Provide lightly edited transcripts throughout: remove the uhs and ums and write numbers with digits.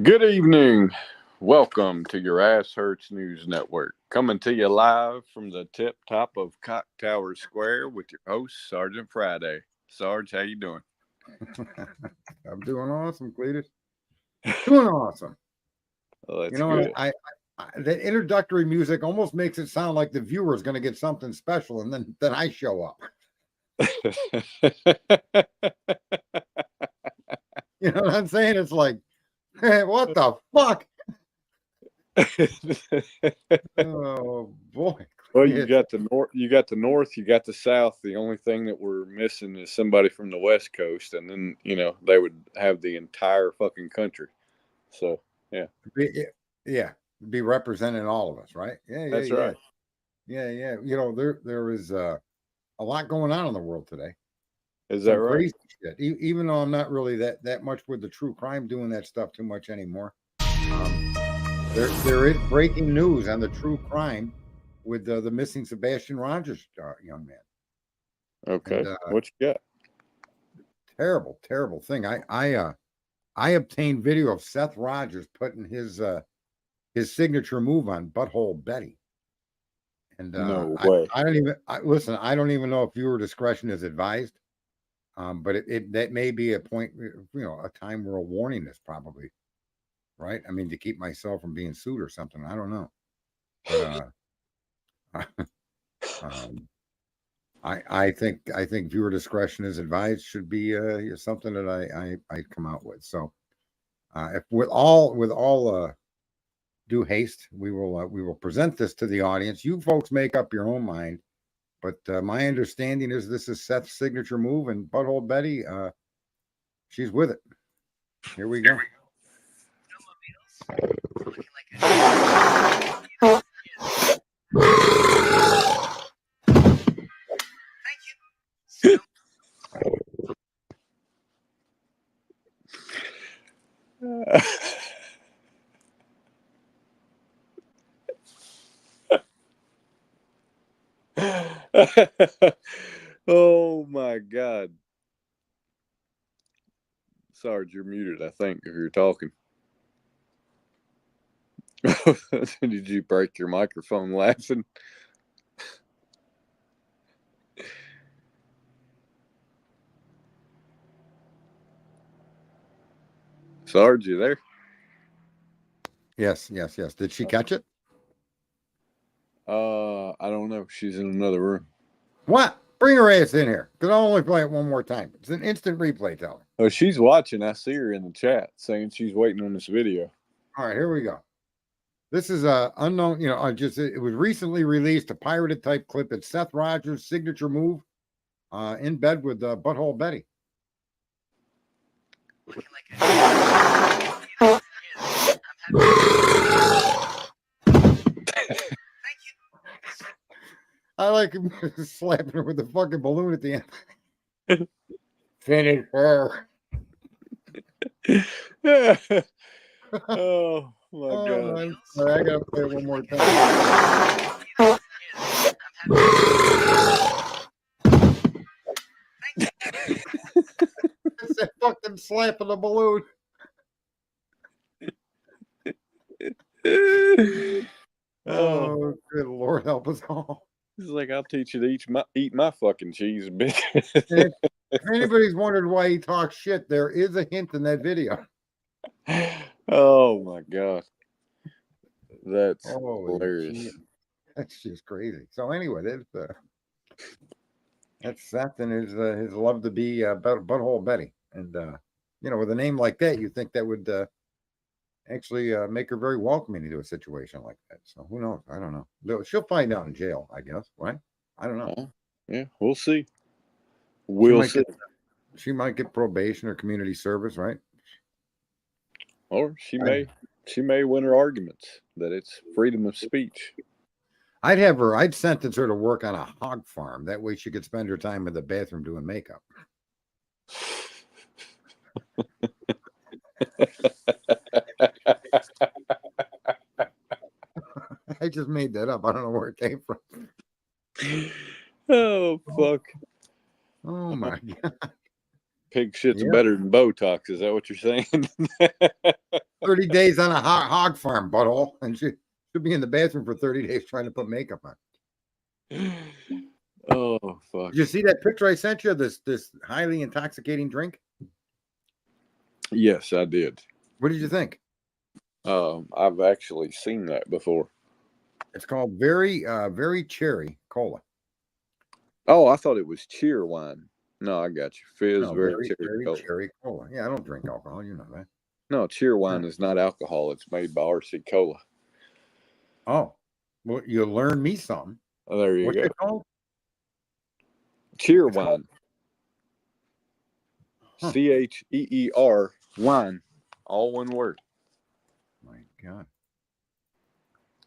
Good evening. Welcome to your Ass Hurts News Network. Coming to you live from the tip top of Cock Tower Square with your host, Sergeant Friday. Sarge, how you doing? I'm doing awesome, Cletus. Doing awesome. Well, You that's know, good. the introductory music almost makes it sound like the viewer is going to get something special, and then I show up. You know what I'm saying? It's like, hey, what the fuck? Oh boy, Well, you it's got the north, you got the south. The only thing that we're missing is somebody from the west coast, and then they would have the entire fucking country. So yeah, yeah, be representing all of us, right? Yeah, yeah, that's yeah, right. yeah, yeah. You know, there is a lot going on in the world today. Is that Some right? crazy shit. Even though I'm not really that much with the true crime doing that stuff too much anymore. Um, there is breaking news on the true crime with the missing Sebastian Rogers young man, and Okay. What you got? terrible, terrible thing. I obtained video of Seth Rogers putting his signature move on Butthole Betty, and No way. I don't even listen. I don't even know if viewer discretion is advised. But that may be a point, a time where a warning is probably right. I mean, to keep myself from being sued or something. I don't know, but um, I think viewer discretion is advised should be something that I come out with. So if with all due haste, we will present this to the audience. You folks make up your own mind. But my understanding is this is Seth's signature move, and Butthole Betty, she's with it. Here we go. Oh my God. Sarge, you're muted, I think, if you're talking. Did you break your microphone laughing? Sarge, you there? Yes, yes, yes. Did she catch it? I don't know. She's in another room. What? Bring her ass in here, because I'll only play it one more time. It's an instant replay, tell me. Oh, she's watching. I see her in the chat saying she's waiting on this video. All right, here we go. This is a unknown, just it was recently released, a pirated type clip. It's Seth Rogers' signature move in bed with Butthole Betty. I like him slapping her with the fucking balloon at the end. Finish her. Oh my Oh, God. man. All right, I gotta play it one more time. It's that fucking slapping the balloon. Oh, Oh, good Lord, help us all. it's like I'll teach you to eat my fucking cheese, bitch. And if anybody's wondered why he talks shit, there is a hint in that video. Oh my God, that's Holy hilarious. shit. That's just crazy. So anyway, that's Seth and his love to be butthole Betty, and with a name like that, you think that would actually make her very welcoming into a situation like that. So who knows? I don't know. She'll find out in jail, I guess. Right? I don't know. Yeah, we'll see. She We'll might see. get she might get probation or community service, right? Or she may win her arguments that it's freedom of speech. I'd sentence her to work on a hog farm. That way she could spend her time in the bathroom doing makeup. I just made that up. I don't know where it came from. Oh fuck! Oh my God. Pig shit's Yeah. better than Botox. Is that what you're saying? 30 days on a hog farm, butthole. And she should be in the bathroom for 30 days trying to put makeup on. Oh, fuck. Did you see that picture I sent you? This highly intoxicating drink? Yes, I did. What did you think? I've actually seen that before. It's called Very Cherry Cola. Oh, I thought it was cheer wine. No, I got you. Fizz, No, very very cola. cherry cola. Yeah, I don't drink alcohol. You know that. No, cheer wine is not alcohol. It's made by RC Cola. Oh, well, you learned me something. Oh, there you What's go. it called? Cheer It's wine. Huh. CHEER wine. All one word. My God.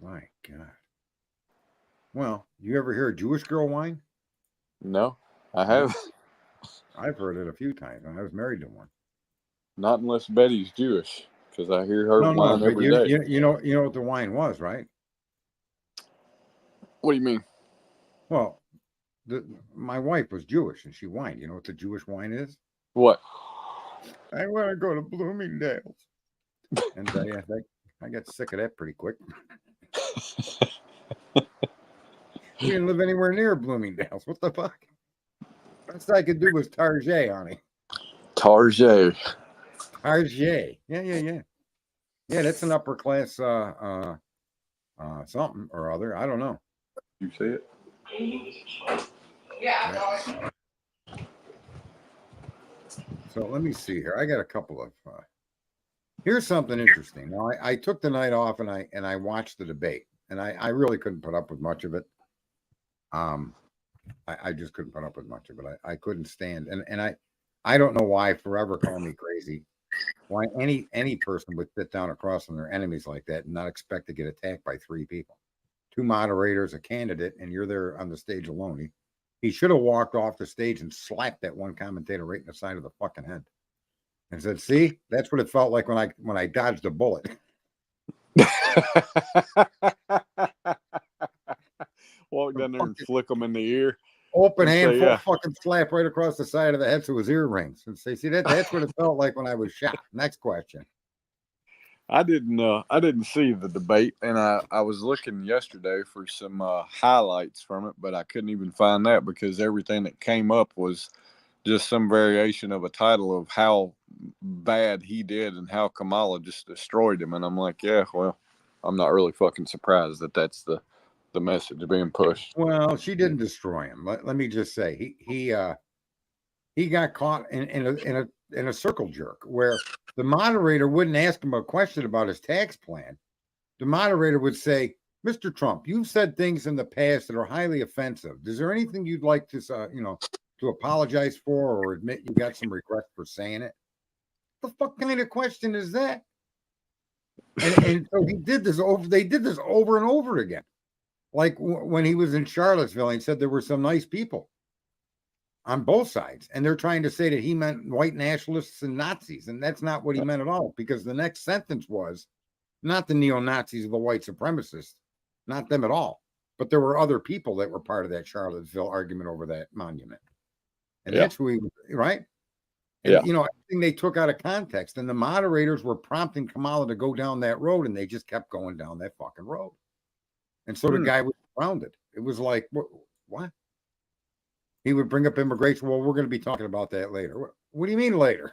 My God. Well, you ever hear of Jewish girl wine? No, I have. I've heard it a few times. I was married to one. Not unless Betty's Jewish, because I hear her No, wine but every day. you know what the wine was, right? What do you mean? Well, my wife was Jewish and she whined. You know what the Jewish wine is? What? I want to go to Bloomingdale's. And I got sick of that pretty quick. We didn't live anywhere near Bloomingdale's. What the fuck? Best I could do was Target, honey. Target. Target. Yeah. Yeah, that's an upper class something or other. I don't know. You see it? Yeah. So let me see here. I got a couple of here's something interesting. Now I took the night off and I watched the debate, and I really couldn't put up with much of it. I just couldn't put up with much of it. I couldn't stand, and I don't know why forever call me crazy. Why any person would sit down across from their enemies like that and not expect to get attacked by three people, two moderators, a candidate, and you're there on the stage alone. He should have walked off the stage and slapped that one commentator right in the side of the fucking head and said, "See, that's what it felt like when I dodged a bullet." Walk down there and flick them in the ear. Open And hand, say, full yeah. fucking slap right across the side of the head to his earrings, and say, "See that's what it felt like when I was shot." Next question. I didn't see the debate, and I was looking yesterday for some highlights from it, but I couldn't even find that because everything that came up was just some variation of a title of how bad he did and how Kamala just destroyed him. And I'm like, yeah, well, I'm not really fucking surprised that that's the message being pushed. Well, she didn't destroy him. Let me just say he got caught in a circle jerk where the moderator wouldn't ask him a question about his tax plan. The moderator would say, "Mr. Trump, you've said things in the past that are highly offensive. Is there anything you'd like to to apologize for or admit you got some regret for saying it?" The fuck kind of question is that? And so he did this over. They did this over and over again. Like when he was in Charlottesville, he said there were some nice people on both sides, and they're trying to say that he meant white nationalists and Nazis, and that's not what he meant at all. Because the next sentence was not the neo-Nazis or the white supremacists, not them at all, but there were other people that were part of that Charlottesville argument over that monument, and that's who he was, right? And everything they took out of context, and the moderators were prompting Kamala to go down that road, and they just kept going down that fucking road. And so the guy was grounded. It was like, what? He would bring up immigration. Well, we're going to be talking about that later. What do you mean later?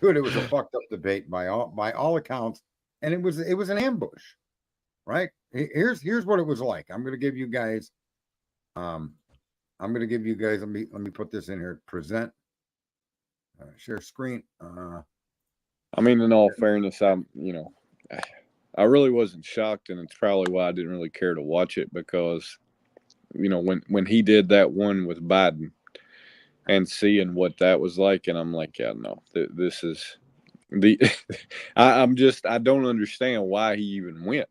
Dude, it was a fucked up debate by all accounts, and it was an ambush, right? Here's what it was like. I'm going to give you guys. Let me put this in here. Present. Share screen. I mean, in all fairness, I really wasn't shocked, and it's probably why I didn't really care to watch it because, when he did that one with Biden and seeing what that was like, and I'm like, yeah, no, this is the I don't understand why he even went.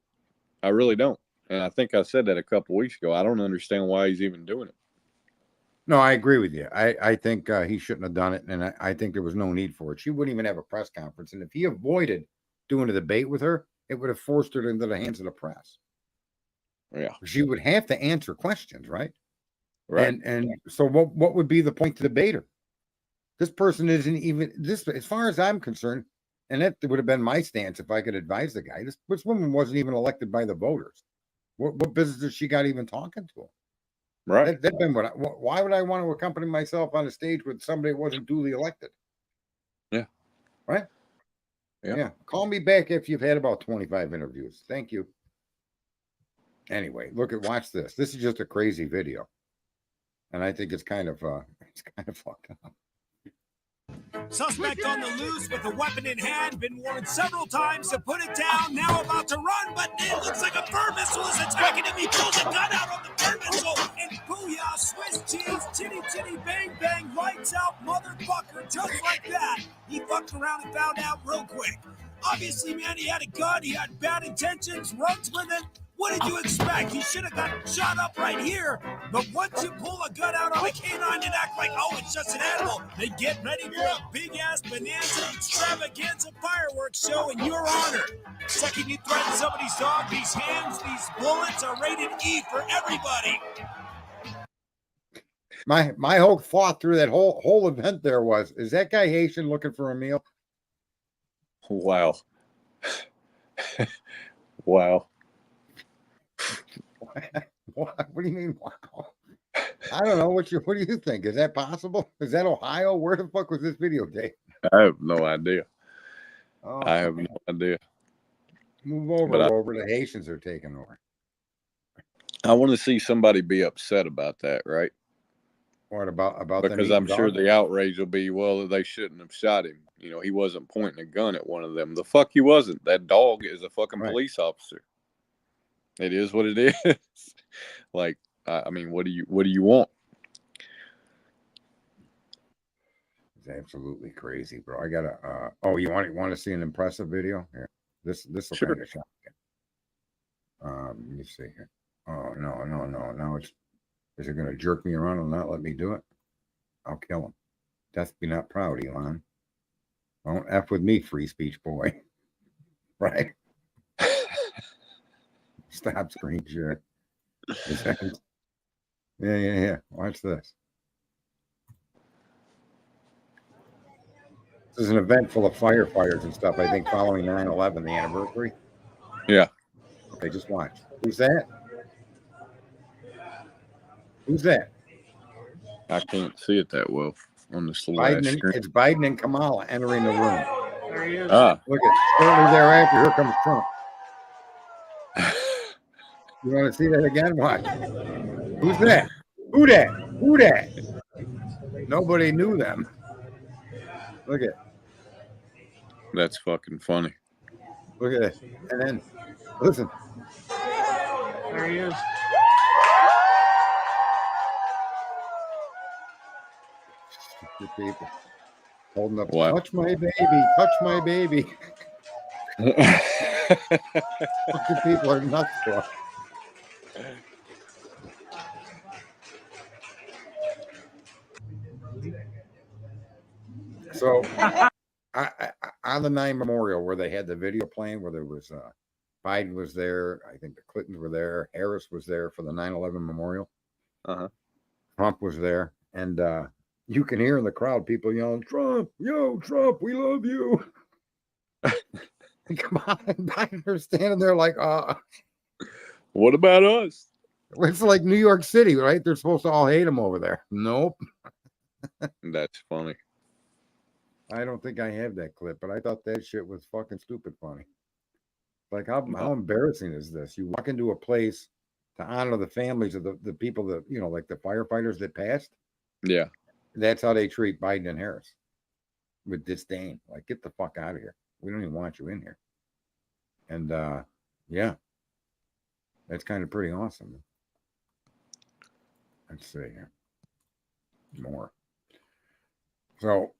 I really don't, and I think I said that a couple of weeks ago. I don't understand why he's even doing it. No, I agree with you. I think he shouldn't have done it, and I think there was no need for it. She wouldn't even have a press conference, and if he avoided doing a debate with her, it would have forced her into the hands of the press. Yeah, she would have to answer questions, right? Right. And so what would be the point to debate her? This person isn't even this, as far as I'm concerned, and that would have been my stance if I could advise the guy. This woman wasn't even elected by the voters. What business has she got even talking to him? Right. That'd been why would I want to accompany myself on a stage with somebody that wasn't duly elected? Yeah. Right? Yeah. Call me back if you've had about 25 interviews. Thank you. Anyway, watch this. This is just a crazy video. And I think it's kind of fucked up. Suspect on the loose with a weapon in hand, been warned several times to put it down, now about to run, but it looks like a bird missile is attacking him. He pulls a gun out on the bird missile, and booyah, Swiss cheese, chitty chitty bang bang, lights out, motherfucker, just like that. He fucked around and found out real quick. Obviously, man, he had a gun, he had bad intentions, runs with it. What did you expect? He should have got shot up right here. But once you pull a gun out on a canine and act like, oh, it's just an animal, they get ready for a big-ass bonanza extravaganza fireworks show in your honor. Second you threaten somebody's dog, these hands, these bullets are rated E for everybody. My whole thought through that whole event there was, is that guy Haitian looking for a meal? Wow. Wow. What do you mean? Wow. I don't know. What do you think? Is that possible? Is that Ohio? Where the fuck was this videotape? I have no idea. Oh, I have no idea. Move over. The Haitians are taking over. I want to see somebody be upset about that, right? What about because I'm sure the outrage will be, well, they shouldn't have shot him. You know, he wasn't pointing a gun at one of them. The fuck he wasn't. That dog is a fucking police officer. It is what it is. Like, I mean, what do you want? It's absolutely crazy, bro. I gotta. Oh, you want to see an impressive video? Here, this will kind of shock you. Let me see here. Oh no! Now is it gonna jerk me around and not let me do it? I'll kill him. Death be not proud, Elon. Don't F with me, free speech boy. Right? Stop screen share. Yeah. Watch this. This is an event full of firefighters and stuff, I think, following 9/11, the anniversary. Yeah. Okay, just watch. Who's that? Who's that? I can't see it that well on this little Biden. It's Biden and Kamala entering the room. There he is. Look at shortly thereafter. Here comes Trump. You want to see that again? Watch. Who's that? Who that? Nobody knew them. Look at. That's fucking funny. Look at it. And then, listen. There he is. People holding up. Wow. Touch my baby. Fucking people are nuts, bro. So, on the 9 Memorial, where they had the video playing, where there was Biden was there, I think the Clintons were there, Harris was there for the 9/11 Memorial. Trump was there, and you can hear in the crowd people yelling, "Trump, yo, Trump, we love you." Come on, Biden are standing there like, what about us? It's like New York City, right? They're supposed to all hate him over there. Nope. That's funny. I don't think I have that clip, but I thought that shit was fucking stupid funny. Like, how embarrassing is this? You walk into a place to honor the families of the people that, you know, like the firefighters that passed. Yeah. That's how they treat Biden and Harris, with disdain. Like, get the fuck out of here. We don't even want you in here. And yeah, that's kind of pretty awesome. Let's see here. More. So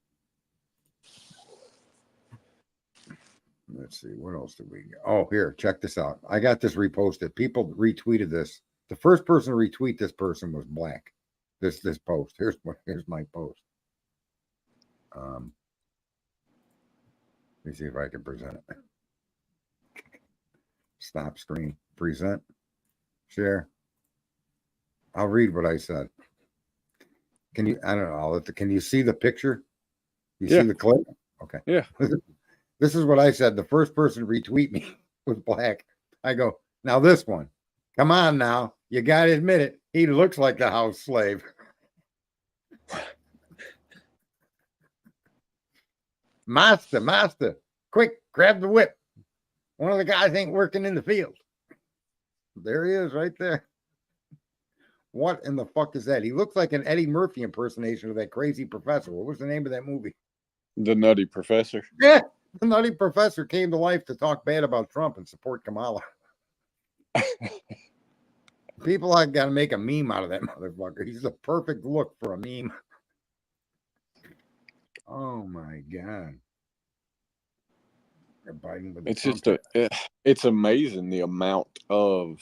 let's see, what else did we get? Oh, here, check this out. I got this reposted. People retweeted this. The first person to retweet this person was Black. This post. Here's my post. Let me see if I can present it. Stop screen. Present. Share. I'll read what I said. Can you? I don't know. Can you see the picture? You Yeah. see the clip? Okay. Yeah. This is what I said. The first person to retweet me was black. I go, now this one. Come on now. You got to admit it. He looks like the house slave. Master, quick, grab the whip. One of the guys ain't working in the field. There he is right there. What in the fuck is that? He looks like an Eddie Murphy impersonation of that crazy professor. What was the name of that movie? The Nutty Professor. Yeah, the Nutty Professor came to life to talk bad about Trump and support Kamala. People have got to make a meme out of that motherfucker. He's the perfect look for a meme. Oh my God. They're biting with the It's Trump just it's amazing the amount of,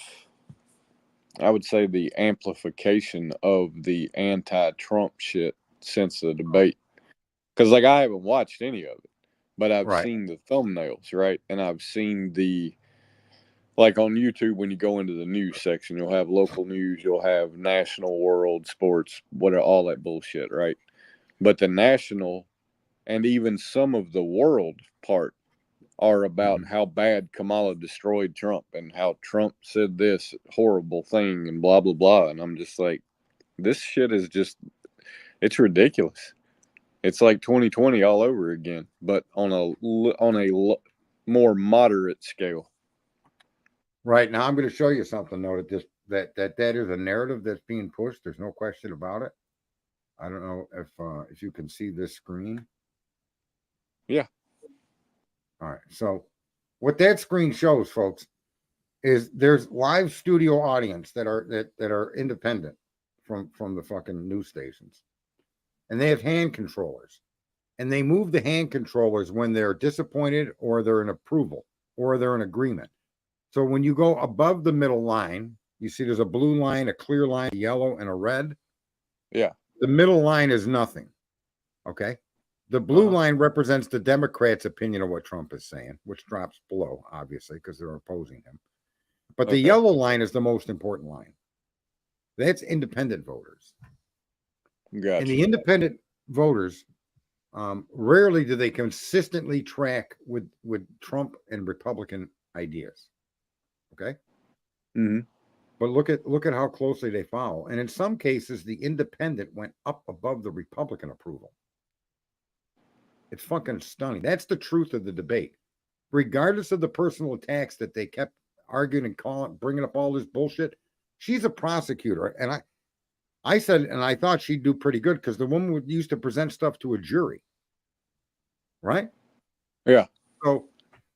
I would say, the amplification of the anti-Trump shit since the debate. Because like I haven't watched any of it, but I've Right. seen the thumbnails, right? And I've seen like on YouTube, when you go into the news section, you'll have local news, you'll have national, world, sports, all that bullshit, right? But the national and even some of the world part are about how bad Kamala destroyed Trump and how Trump said this horrible thing and blah, blah, blah. And I'm just like, this shit is just, it's ridiculous. It's like 2020 all over again, but on a more moderate scale. Right. Now I'm going to show you something though, that is a narrative that's being pushed. There's no question about it. I don't know if you can see this screen. Yeah. All right. So what that screen shows, folks, is there's live studio audience that are independent from the fucking news stations. And they have hand controllers. And they move the hand controllers when they're disappointed or they're in approval or they're in agreement. So when you go above the middle line, you see there's a blue line, a clear line, a yellow, and a red. Yeah. The middle line is nothing. Okay. The blue line represents the Democrats' opinion of what Trump is saying, which drops below, obviously, because they're opposing him. But the yellow line is the most important line. That's independent voters. Gotcha. And the independent voters, rarely do they consistently track with Trump and Republican ideas. Okay. Mm-hmm. But look at how closely they follow. And in some cases, the independent went up above the Republican approval. It's fucking stunning. That's the truth of the debate. Regardless of the personal attacks that they kept arguing and bringing up all this bullshit, she's a prosecutor. And I said, and I thought she'd do pretty good because the woman used to present stuff to a jury. Right? Yeah.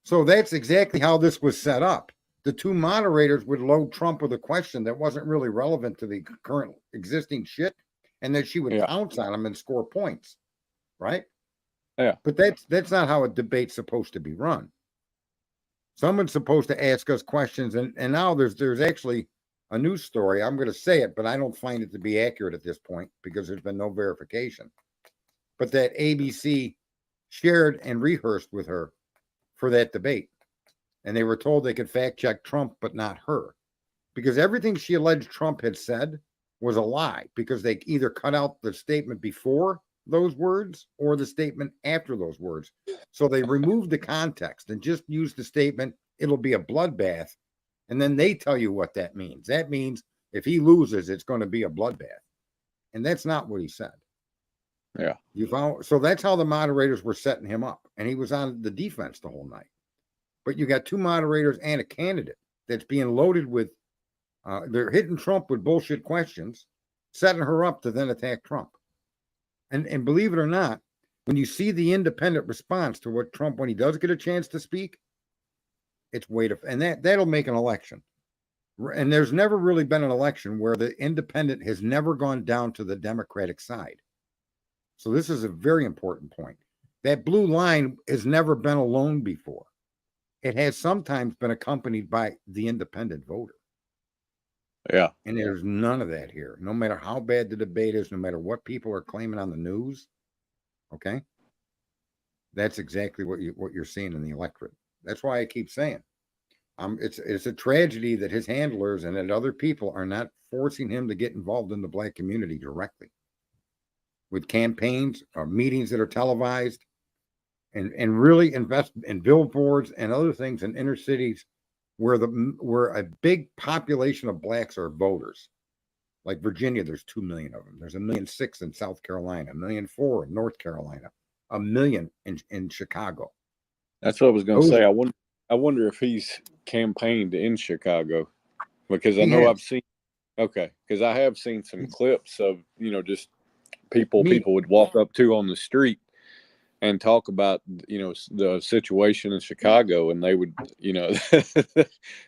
So that's exactly how this was set up. The two moderators would load Trump with a question that wasn't really relevant to the current existing shit, and then she would pounce on him and score points, right? Yeah. But that's not how a debate's supposed to be run. Someone's supposed to ask us questions, and now there's actually a news story. I'm going to say it, but I don't find it to be accurate at this point because there's been no verification. But that ABC shared and rehearsed with her for that debate. And they were told they could fact check Trump, but not her. Because everything she alleged Trump had said was a lie, because they either cut out the statement before those words or the statement after those words. So they removed the context and just used the statement, it'll be a bloodbath. And then they tell you what that means. That means if he loses, it's going to be a bloodbath. And that's not what he said. Yeah. So that's how the moderators were setting him up. And he was on the defense the whole night. But you got two moderators and a candidate that's being loaded with, they're hitting Trump with bullshit questions, setting her up to then attack Trump. And believe it or not, when you see the independent response to what Trump, when he does get a chance to speak, it's and that'll make an election. And there's never really been an election where the independent has never gone down to the Democratic side. So this is a very important point. That blue line has never been alone before. It has sometimes been accompanied by the independent voter. Yeah. And there's none of that here. No matter how bad the debate is, no matter what people are claiming on the news, okay? That's exactly what you're seeing in the electorate. That's why I keep saying, it's a tragedy that his handlers and that other people are not forcing him to get involved in the black community directly. with campaigns or meetings that are televised, and really invest in billboards and other things in inner cities where a big population of blacks are voters. Like Virginia, there's 2 million of them. There's 1.6 million in South Carolina, 1.4 million in North Carolina, 1 million in Chicago. That's what I was going to say. I wonder if he's campaigned in Chicago, because I know I've seen. Okay, because I have seen some clips of, just people would walk up to on the street and talk about, the situation in Chicago, and they would,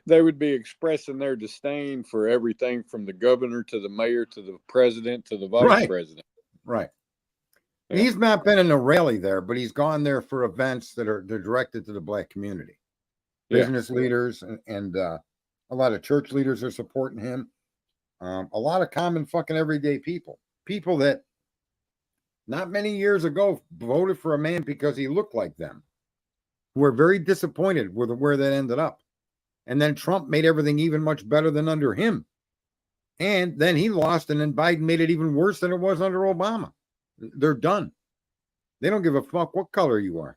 they would be expressing their disdain for everything from the governor to the mayor to the president to the vice president. Right. Yeah. He's not been in a rally there, but he's gone there for events they're directed to the black community. Business leaders and a lot of church leaders are supporting him. A lot of common fucking everyday people that not many years ago voted for a man because he looked like them, who were very disappointed with where that ended up. And then Trump made everything even much better than under him. And then he lost, and then Biden made it even worse than it was under Obama. They're done. They don't give a fuck what color you are.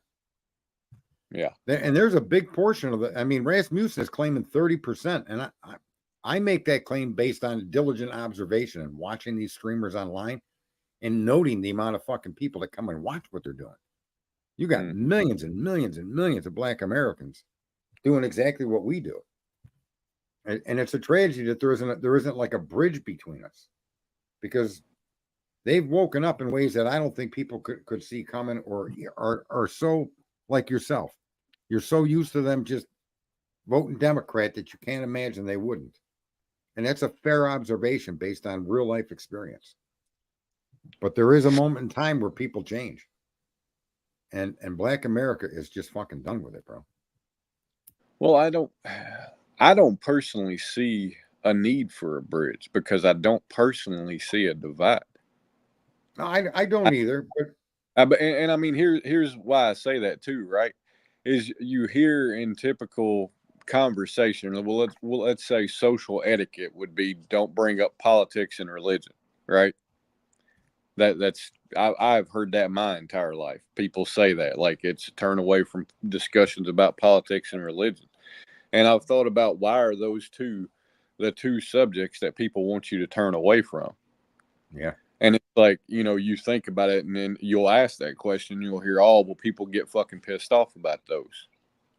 Yeah. And there's a big portion of it. I mean, Rasmussen is claiming 30%. And I make that claim based on diligent observation and watching these streamers online and noting the amount of fucking people that come and watch what they're doing. You got millions and millions and millions of black Americans doing exactly what we do. And it's a tragedy that there isn't like a bridge between us, because they've woken up in ways that I don't think people could see coming, or are so like yourself. You're so used to them just voting Democrat that you can't imagine they wouldn't. And that's a fair observation based on real life experience. But there is a moment in time where people change. And black America is just fucking done with it, bro. Well, I don't personally see a need for a bridge, because I don't personally see a divide. No, I don't either. But and I mean, here's why I say that too, right? Is you hear in typical conversation, let's say social etiquette would be, don't bring up politics and religion, right? I've heard that my entire life. People say that, like, it's a turn away from discussions about politics and religion. And I've thought about, why are those the two subjects that people want you to turn away from? Yeah. And it's like, you think about it, and then you'll ask that question, you'll hear, well, people get fucking pissed off about those.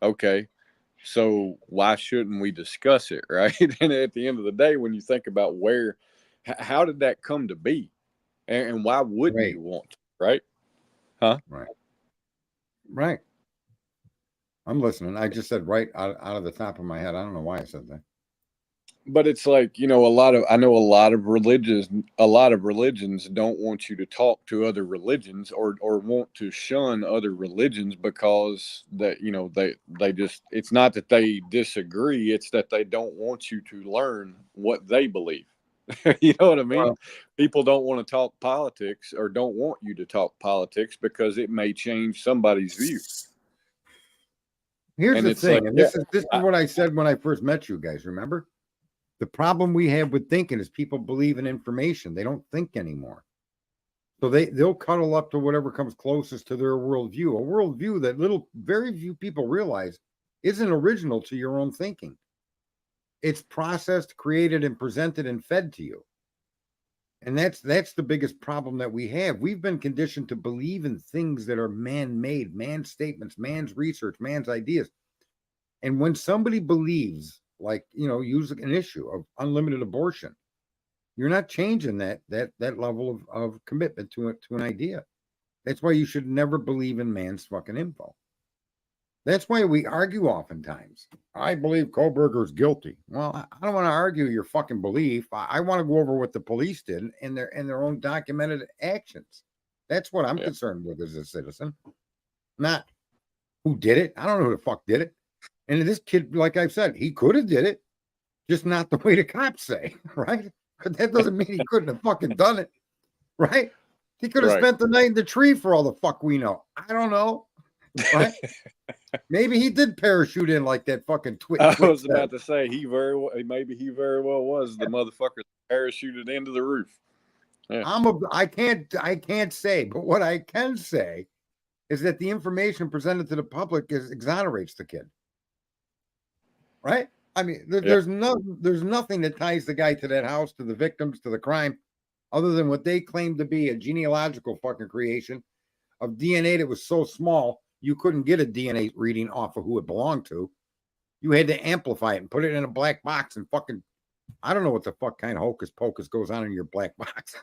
Okay. So why shouldn't we discuss it, right? And at the end of the day, when you think about how did that come to be? And why wouldn't you want to, right? Huh? Right. I'm listening. I just said right out of the top of my head. I don't know why I said that. But it's like, I know a lot of religions don't want you to talk to other religions, or want to shun other religions, because that, they just, it's not that they disagree, it's that they don't want you to learn what they believe. You know what I mean? Well, people don't want to talk politics, or don't want you to talk politics, because it may change somebody's view. Here's the thing, like, and this is what I said when I first met you guys, remember? The problem we have with thinking is people believe in information. They don't think anymore. So they'll cuddle up to whatever comes closest to their worldview, a worldview that very few people realize isn't original to your own thinking. It's processed, created, and presented and fed to you. And that's the biggest problem that we have. We've been conditioned to believe in things that are man-made, man's statements, man's research, man's ideas. And when somebody believes, like, use an issue of unlimited abortion, you're not changing that level of commitment to an idea. That's why you should never believe in man's fucking info. That's why we argue oftentimes. I believe Kohberger's guilty. Well, I don't want to argue your fucking belief. I want to go over what the police did in their own documented actions. That's what I'm concerned with as a citizen. Not who did it. I don't know who the fuck did it. And this kid, like I've said, he could have did it, just not the way the cops say, right? But that doesn't mean he couldn't have fucking done it, right? He could have spent the night in the tree for all the fuck we know. I don't know, right? Maybe he did parachute in like that fucking twit. I was about to say, maybe he very well was the motherfucker that parachuted into the roof. Yeah. I can't say, but what I can say is that the information presented to the public exonerates the kid. Right? I mean, there's nothing that ties the guy to that house, to the victims, to the crime, other than what they claim to be a genealogical fucking creation of DNA that was so small you couldn't get a DNA reading off of who it belonged to. You had to amplify it and put it in a black box and fucking, I don't know what the fuck kind of hocus pocus goes on in your black box.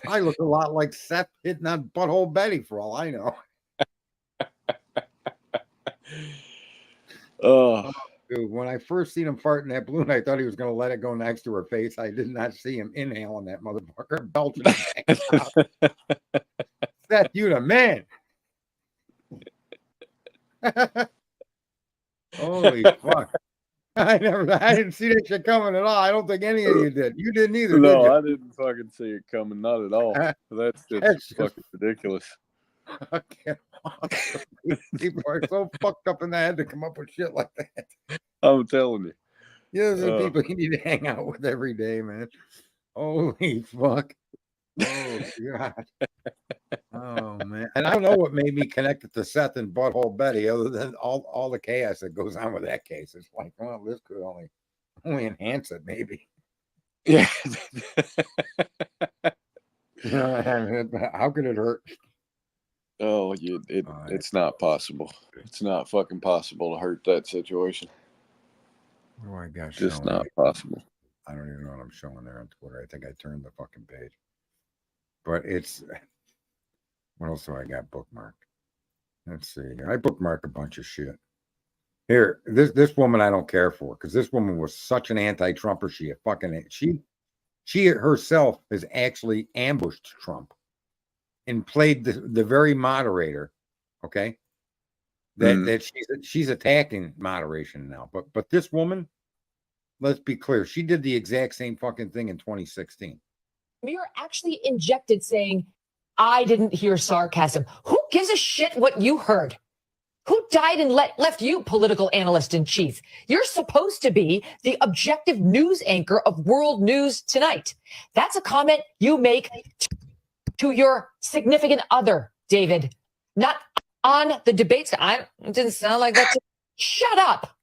I look a lot like Seth hitting on Butthole Betty for all I know. Oh, Dude, when I first seen him farting that balloon, I thought he was going to let it go next to her face. I did not see him inhaling that motherfucker, belching it back. Seth, you the man. Holy fuck. I didn't see that shit coming at all. I don't think any of you did. You didn't either, did no, you? I didn't fucking see it coming. Not at all. That's just fucking ridiculous. I can't. People are so fucked up in the head to come up with shit like that. I'm telling you. Yeah, those are people you need to hang out with every day, man. Holy fuck. Oh, God. Oh, man. And I don't know what made me connect it to Seth and Butthole Betty other than all the chaos that goes on with that case. It's like, well, this could only enhance it, maybe. Yeah. How could it hurt? Oh, it's not possible. It's not fucking possible to hurt that situation. What do I got? Just not possible. I don't even know what I'm showing there on Twitter. I think I turned the fucking page. But it's, what else do I got bookmarked? Let's see. I bookmark a bunch of shit. Here, this woman I don't care for, because this woman was such an anti-Trumper. She herself has actually ambushed Trump and played the very moderator, okay? That she's attacking moderation now. But this woman, let's be clear, she did the exact same fucking thing in 2016. You're actually injected saying, I didn't hear sarcasm. Who gives a shit what you heard? Who died and left you political analyst in chief? You're supposed to be the objective news anchor of World News Tonight. That's a comment you make to your significant other, David, not on the debates. It didn't sound like that. Shut up.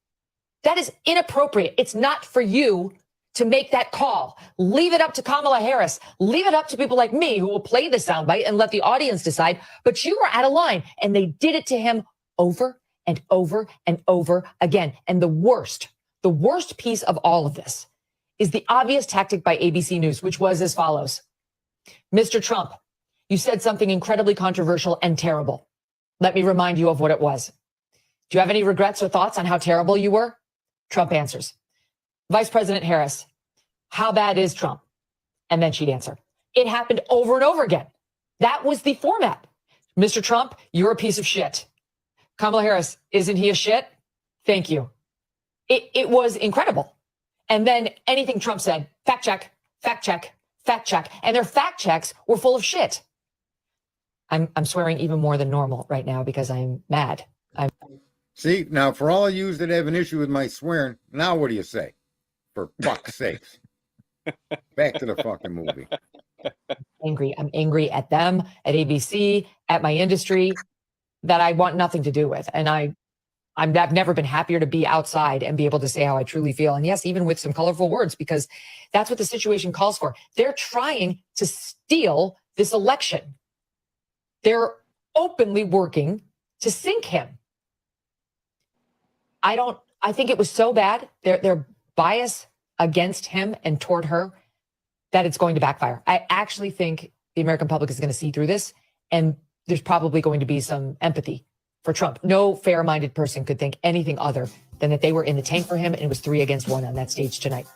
That is inappropriate. It's not for you to make that call. Leave it up to Kamala Harris. Leave it up to people like me who will play the soundbite and let the audience decide. But you were out of line, and they did it to him over and over and over again. And the worst piece of all of this is the obvious tactic by ABC News, which was as follows. Mr. Trump, you said something incredibly controversial and terrible. Let me remind you of what it was. Do you have any regrets or thoughts on how terrible you were? Trump answers. Vice President Harris, how bad is Trump? And then she'd answer. It happened over and over again. That was the format. Mr. Trump, you're a piece of shit. Kamala Harris, isn't he a shit? Thank you. It was incredible. And then anything Trump said, fact check, fact check, fact check. And their fact checks were full of shit. I'm swearing even more than normal right now because I'm mad. See, now for all of you that have an issue with my swearing, now what do you say? For fuck's sakes. Back to the fucking movie. I'm angry at them, at ABC, at my industry that I want nothing to do with. And I've never been happier to be outside and be able to say how I truly feel. And yes, even with some colorful words, because that's what the situation calls for. They're trying to steal this election. They're openly working to sink him. I think it was so bad, their bias against him and toward her, that it's going to backfire. I actually think the American public is going to see through this, and there's probably going to be some empathy for Trump. No fair-minded person could think anything other than that they were in the tank for him, and it was 3 against 1 on that stage tonight.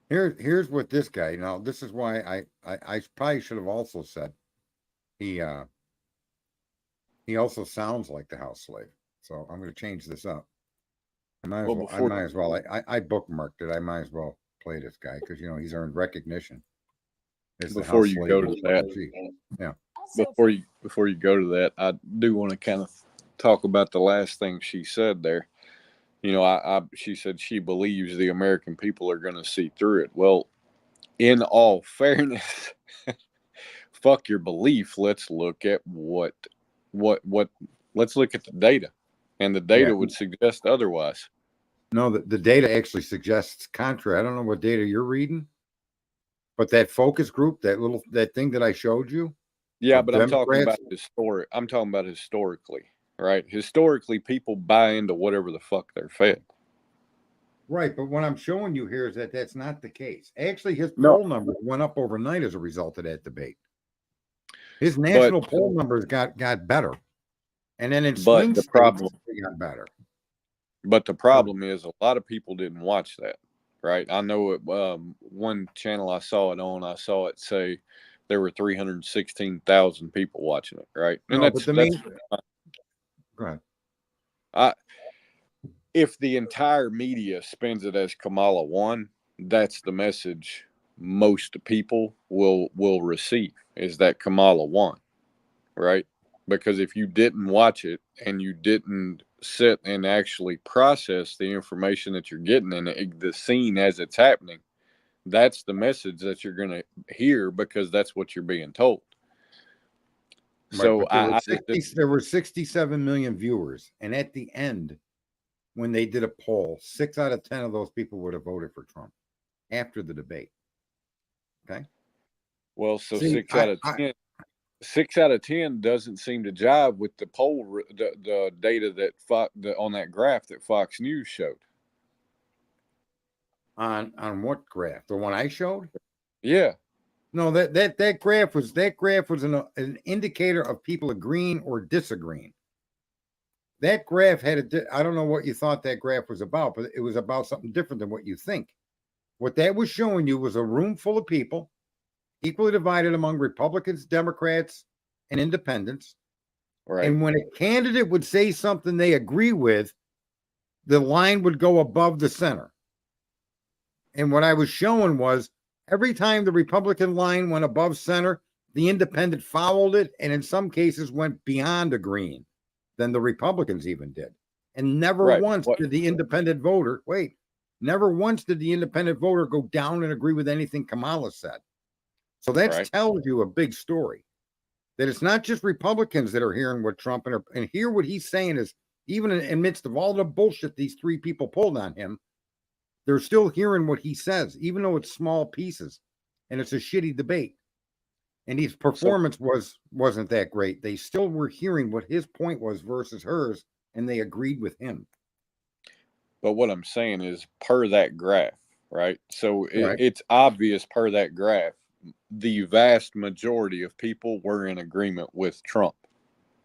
Here's what this guy, now this is why I probably should have also said he also sounds like the house slave. So I'm going to change this up. I might as well. I bookmarked it. I might as well play this guy because he's earned recognition. Before you go to that, yeah. Before you go to that, I do want to kind of talk about the last thing she said there. She said she believes the American people are going to see through it. Well, in all fairness, fuck your belief. Let's look at let's look at the data, and the data Yeah. would suggest otherwise. No, the data actually suggests contrary. I don't know what data you're reading, but that focus group, that thing that I showed you. Yeah, of but I'm talking about Democrats- I'm talking about historically, right? Historically, people buy into whatever the fuck they're fed. Right, but what I'm showing you here is that that's not the case. Actually, his No. poll numbers went up overnight as a result of that debate. His national poll numbers got better, and then in swing the states, problem- they got better. But the problem is a lot of people didn't watch that, right? I know it. One channel I saw it on, I saw it say there were 316,000 people watching it, right? And No, but go ahead. If the entire media spins it as Kamala won, that's the message most people will receive, is that Kamala won, right? Because if you didn't watch it and you didn't sit and actually process the information that you're getting in the scene as it's happening, that's the message that you're going to hear, because that's what you're being told. Right, So there were 67 million viewers, and at the end, when they did a poll, 6 out of 10 of those people would have voted for Trump after the debate. Okay. Well, so See, 6 out of 10 doesn't seem to jive with the poll, the data that on that graph that Fox News showed. On what graph? The one I showed? Yeah. No, that graph was an indicator of people agreeing or disagreeing. That graph had I don't know what you thought that graph was about, but it was about something different than what you think. What that was showing you was a room full of people, equally divided among Republicans, Democrats, and independents. Right. And when a candidate would say something they agree with, the line would go above the center. And what I was showing was every time the Republican line went above center, the independent followed it, and in some cases went beyond agreeing than the Republicans even did. And never once did the independent voter, never once did the independent voter go down and agree with anything Kamala said. So that tells you a big story, that it's not just Republicans that are hearing what Trump and hear what he's saying is, even in the midst of all the bullshit these three people pulled on him, they're still hearing what he says, even though it's small pieces and it's a shitty debate. And his performance wasn't that great. They still were hearing what his point was versus hers, and they agreed with him. But what I'm saying is, per that graph, right? So it's obvious per that graph, the vast majority of people were in agreement with Trump.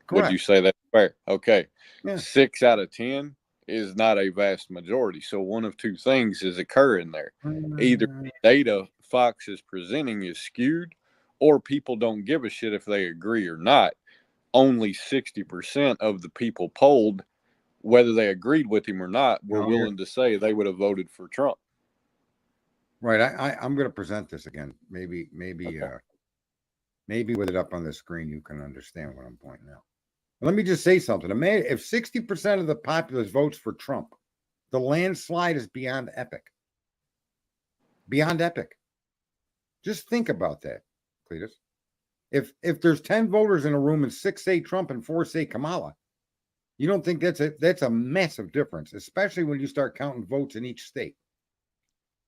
Correct. Would you say that's fair? Okay. Yeah. 6 out of 10 is not a vast majority. So one of two things is occurring there. Either the data Fox is presenting is skewed, or people don't give a shit if they agree or not. Only 60% of the people polled, whether they agreed with him or not, were willing to say they would have voted for Trump. Right. I'm going to present this again. Maybe with it up on the screen, you can understand what I'm pointing out. Let me just say something. If 60% of the populace votes for Trump, the landslide is beyond epic. Beyond epic. Just think about that, Cletus. If there's 10 voters in a room and 6 say Trump and 4 say Kamala, you don't think that's a massive difference, especially when you start counting votes in each state.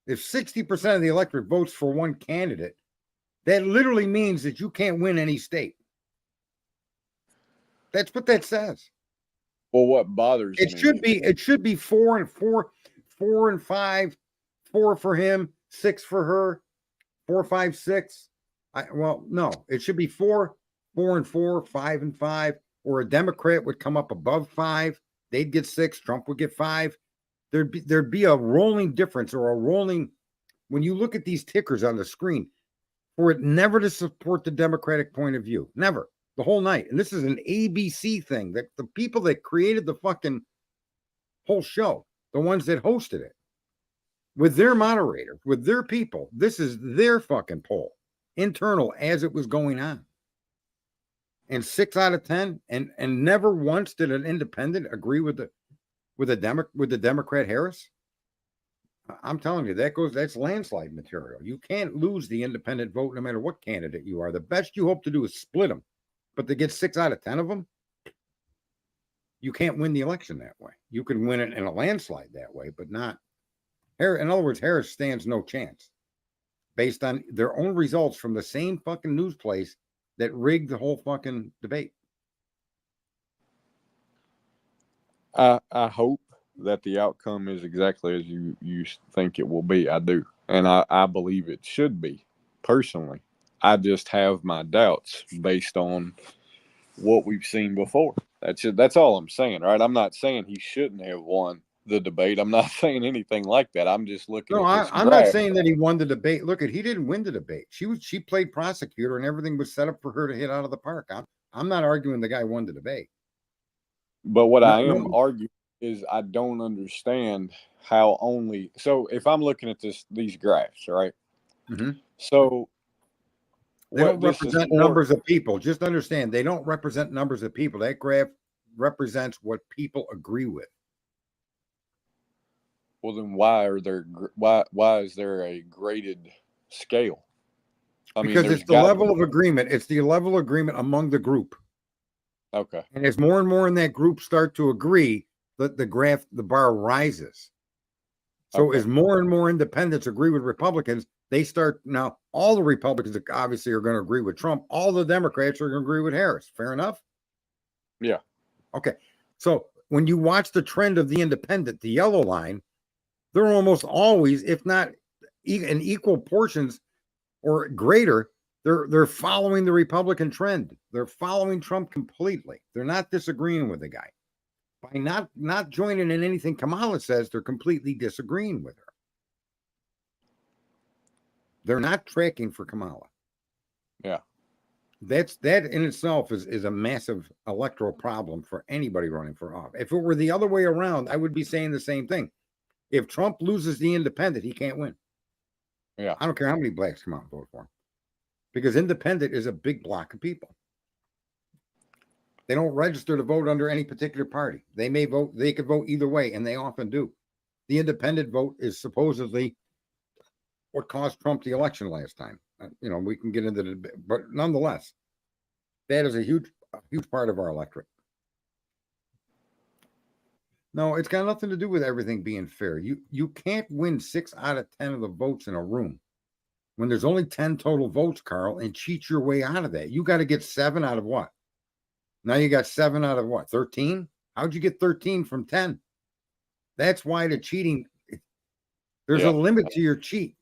If 60% of the electorate votes for one candidate, that literally means that you can't win any state. That's what that says. Well, what bothers me? It should be 4 and 5, 4 for him, 6 for her, 4, 5, 6. No, it should be 4, 4 and 4, 5 and 5, or a Democrat would come up above 5. They'd get 6. Trump would get 5. There'd be a rolling difference, or a rolling, when you look at these tickers on the screen, for it never to support the Democratic point of view. Never. The whole night. And this is an ABC thing, that the people that created the fucking whole show, the ones that hosted it, with their moderator, with their people, this is their fucking poll, internal, as it was going on. And 6 out of 10, and never once did an independent agree with it. with the Democrat Harris. I'm telling you, that's landslide material. You can't lose the independent vote no matter what candidate you are. The best you hope to do is split them, but to get 6 out of 10 of them, you can't win the election that way. You can win it in a landslide that way, but not Harris. In other words, Harris stands no chance based on their own results from the same fucking news place that rigged the whole fucking debate. I hope that the outcome is exactly as you think it will be. I do. And I believe it should be, personally. I just have my doubts based on what we've seen before. That's all I'm saying, right? I'm not saying he shouldn't have won the debate. I'm not saying anything like that. I'm just looking No, at this I'm not graph. saying that he won the debate. Look, he didn't win the debate. She played prosecutor and everything was set up for her to hit out of the park. I'm not arguing the guy won the debate. But what I am No. arguing is I don't understand how only – so if I'm looking at these graphs, right? Mhm. So They don't this is represent numbers of people. Just understand, they don't represent numbers of people. That graph represents what people agree with. Well, then why is there a graded scale? I mean, Because there's it's the gotta level of agreement. It's the level of agreement among the group. Okay. And as more and more in that group start to agree, that the bar rises. So Okay. as more and more independents agree with Republicans, they start now. All the Republicans obviously are going to agree with Trump. All the Democrats are going to agree with Harris. Fair enough? Yeah. Okay. So when you watch the trend of the independent, the yellow line, they're almost always, if not in equal portions or greater, they're following the Republican trend. They're following Trump completely. They're not disagreeing with the guy. By not joining in anything Kamala says, they're completely disagreeing with her. They're not tracking for Kamala. Yeah. That in itself is a massive electoral problem for anybody running for office. If it were the other way around, I would be saying the same thing. If Trump loses the independent, he can't win. Yeah. I don't care how many blacks come out and vote for him, because independent is a big block of people. They don't register to vote under any particular party. They may vote, they could vote either way, and they often do. The independent vote is supposedly what cost Trump the election last time. We can get into the debate, but nonetheless, that is a huge part of our electorate. No, it's got nothing to do with everything being fair. You can't win 6 out of 10 of the votes in a room when there's only 10 total votes, Carl, and cheat your way out of that. You got to get 7 out of what? Now you got 7 out of what? 13? How'd you get 13 from 10? That's why the cheating, there's a limit to your cheat.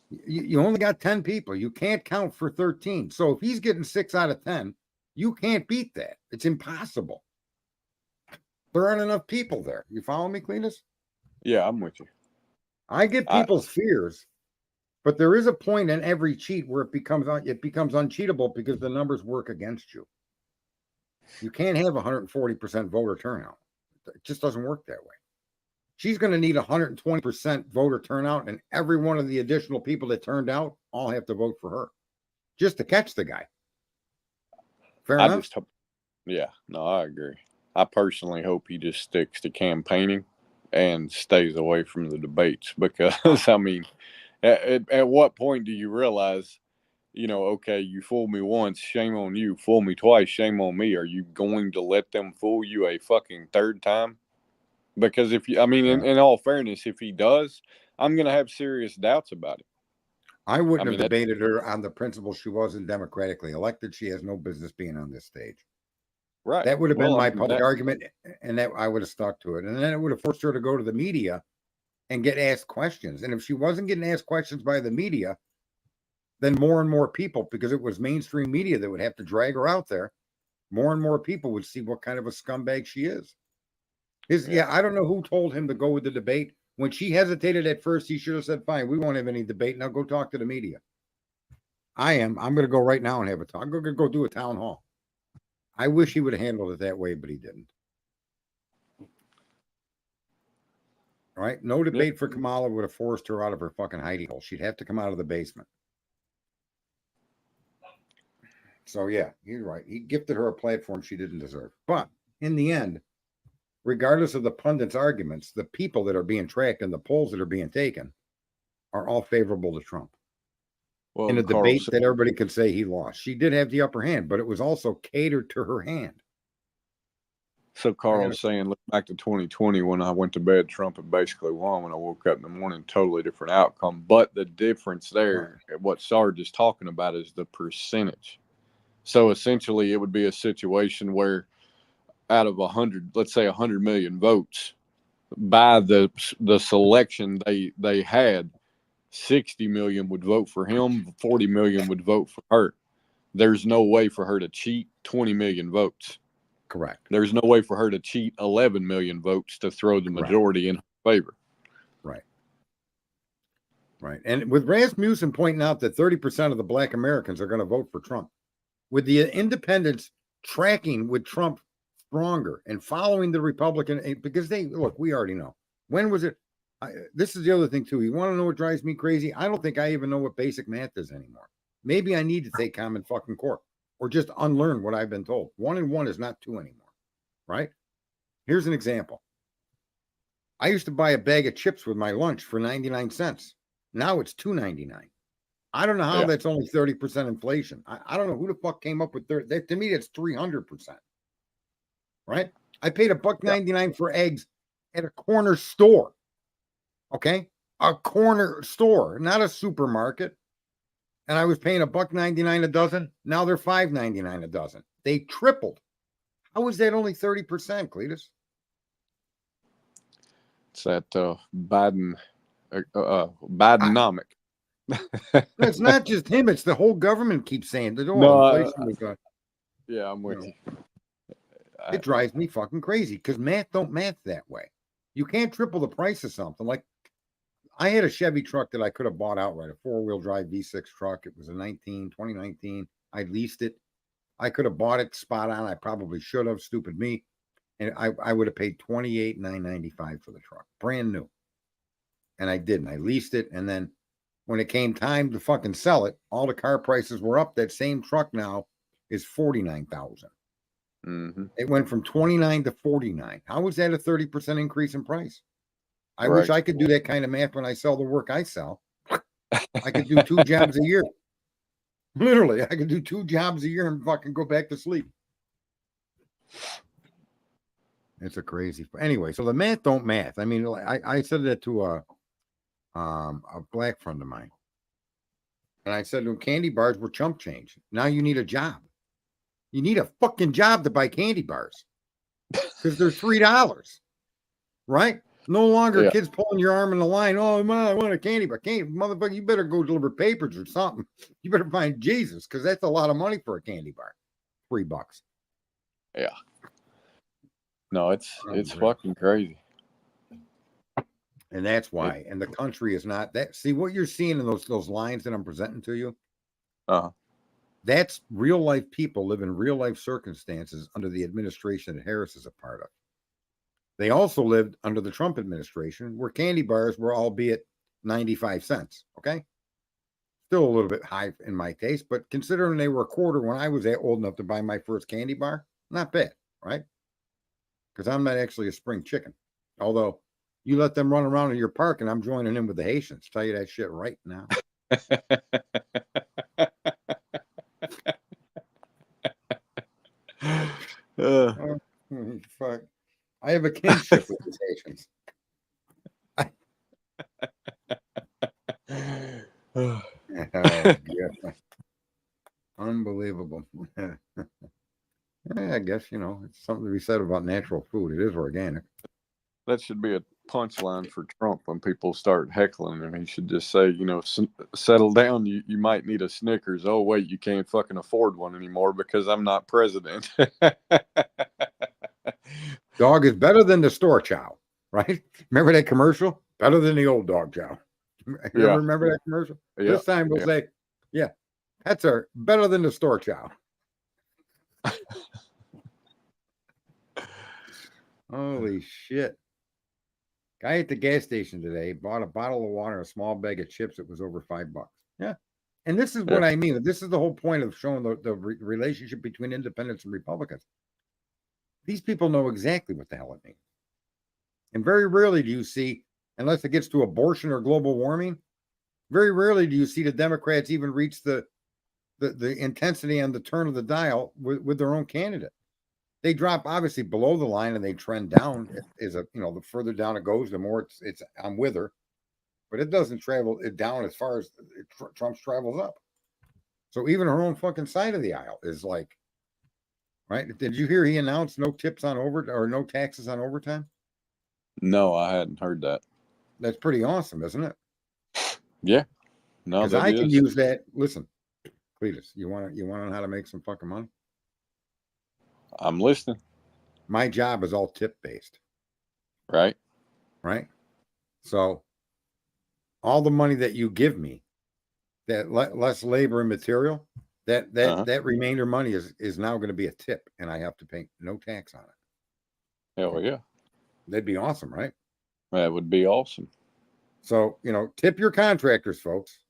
You only got 10 people. You can't count for 13. So if he's getting 6 out of 10, you can't beat that. It's impossible. There aren't enough people there. You follow me, Cletus? Yeah, I'm with you. I get people's fears, but there is a point in every cheat where it becomes uncheatable because the numbers work against you. You can't have 140% voter turnout. It just doesn't work that way. She's going to need 120% voter turnout, and every one of the additional people that turned out all have to vote for her just to catch the guy. Fair enough? Yeah, no, I agree. I personally hope he just sticks to campaigning and stays away from the debates, because, I mean, at what point do you realize, okay, you fooled me once, shame on you. Fool me twice, shame on me. Are you going to let them fool you a fucking third time? Because in all fairness, if he does, I'm going to have serious doubts about it. I wouldn't have debated her on the principle she wasn't democratically elected. She has no business being on this stage. Right. That would have been my public argument, and that I would have stuck to it. And then it would have forced her to go to the media and get asked questions. And if she wasn't getting asked questions by the media, then more and more people, because it was mainstream media that would have to drag her out there, more and more people would see what kind of a scumbag she is. I don't know who told him to go with the debate. When she hesitated at first, he should have said, fine, we won't have any debate. Now go talk to the media. I'm going to go right now and have a talk. I'm going to go do a town hall. I wish he would have handled it that way, but he didn't. All right. No debate for Kamala would have forced her out of her fucking hidey hole. She'd have to come out of the basement. So, yeah, you're right. He gifted her a platform she didn't deserve. But in the end, regardless of the pundits' arguments, the people that are being tracked and the polls that are being taken are all favorable to Trump. Well, In a Carl debate said- that everybody could say he lost. She did have the upper hand, but it was also catered to her hand. So Carl's saying, look back to 2020 when I went to bed, Trump had basically won. When I woke up in the morning, totally different outcome. But the difference there, what Sarge is talking about, is the percentage. So essentially, it would be a situation where out of 100, let's say 100 million votes, by the selection they had, 60 million would vote for him, 40 million would vote for her. There's no way for her to cheat 20 million votes. Correct. There's no way for her to cheat 11 million votes to throw the majority in her favor. Right. Right. And with Rasmussen pointing out that 30% of the black Americans are going to vote for Trump, with the independents tracking with Trump stronger and following the Republican, because we already know. When was it? This is the other thing too. You want to know what drives me crazy? I don't think I even know what basic math is anymore. Maybe I need to take common fucking core or just unlearn what I've been told. 1 and 1 is not 2 anymore, right? Here's an example. I used to buy a bag of chips with my lunch for 99 cents. Now it's $2.99. I don't know how that's only 30% inflation. I don't know who the fuck came up with 30. To me, that's 300%. Right? I paid $1.99 for eggs at a corner store. Okay? A corner store, not a supermarket. And I was paying $1.99 a dozen. Now they're $5.99 a dozen. They tripled. How is that only 30%, Cletus? It's that Bidenomic. It's not just him. It's the whole government keeps saying that. Inflation was yeah, I'm with you. It drives me fucking crazy because math don't math that way. You can't triple the price of something. Like I had a Chevy truck that I could have bought outright, a 4-wheel drive V6 truck. It was a 2019. I leased it. I could have bought it spot on. I probably should have. Stupid me. And I would have paid $28,995 for the truck, brand new. And I didn't. I leased it. And then when it came time to fucking sell it, all the car prices were up. That same truck now is $49,000. Mm-hmm. It went from 29 to 49. How is that a 30% increase in price? I wish I could do that kind of math when I sell the work I sell. I could do 2 jobs a year. Literally, I could do 2 jobs a year and fucking go back to sleep. It's a crazy. Anyway, so the math don't math. I mean, I said that to a black friend of mine, and I said to him, candy bars were chump change. Now you need a job. You need a fucking job to buy candy bars because they're $3, right? No longer kids pulling your arm in the line. Oh, man, I want a candy bar. Candy, motherfucker, you better go deliver papers or something. You better find Jesus because that's a lot of money for a candy bar. $3. Yeah. No, it's fucking crazy. And that's why. And the country is not that. See what you're seeing in those lines that I'm presenting to you? That's real life people live in real life circumstances under the administration that Harris is a part of. They also lived under the Trump administration where candy bars were albeit 95 cents. Okay. Still a little bit high in my taste, but considering they were a quarter when I was old enough to buy my first candy bar, not bad, right? Because I'm not actually a spring chicken. Although you let them run around in your park and I'm joining in with the Haitians. Tell you that shit right now. Oh, fuck. I have a kinship with these Haitians. Oh, yeah. Unbelievable. I guess, it's something to be said about natural food. It is organic. That should be a punchline for Trump when people start heckling him. He should just say, settle down. You might need a Snickers. Oh, wait, you can't fucking afford one anymore because I'm not president. Dog is better than the store chow, right? Remember that commercial? Better than the old dog chow. You ever remember that commercial? Yeah. This time we'll say, pets are better than the store chow. Holy shit. Guy at the gas station today bought a bottle of water, a small bag of chips. It was over $5. Yeah. And this is what I mean. This is the whole point of showing the relationship between independents and Republicans. These people know exactly what the hell it means. And very rarely do you see, unless it gets to abortion or global warming, very rarely do you see the Democrats even reach the intensity and the turn of the dial with their own candidate. They drop obviously below the line and they trend down. The further down it goes, the more it's I'm with her, but it doesn't travel it down as far as Trump's travels up. So even her own fucking side of the aisle is like, right? Did you hear he announced no tips on no taxes on overtime? No, I hadn't heard that. That's pretty awesome, isn't it? Yeah. No, Because that I can is. use that. Listen, Cletus, you want to know how to make some fucking money? I'm listening. My job is all tip based, Right. right? So all the money that you give me, that less labor and material, that remainder money is now going to be a tip, and I have to pay no tax on it. Hell yeah. That'd be awesome, right? That would be awesome. So, tip your contractors, folks.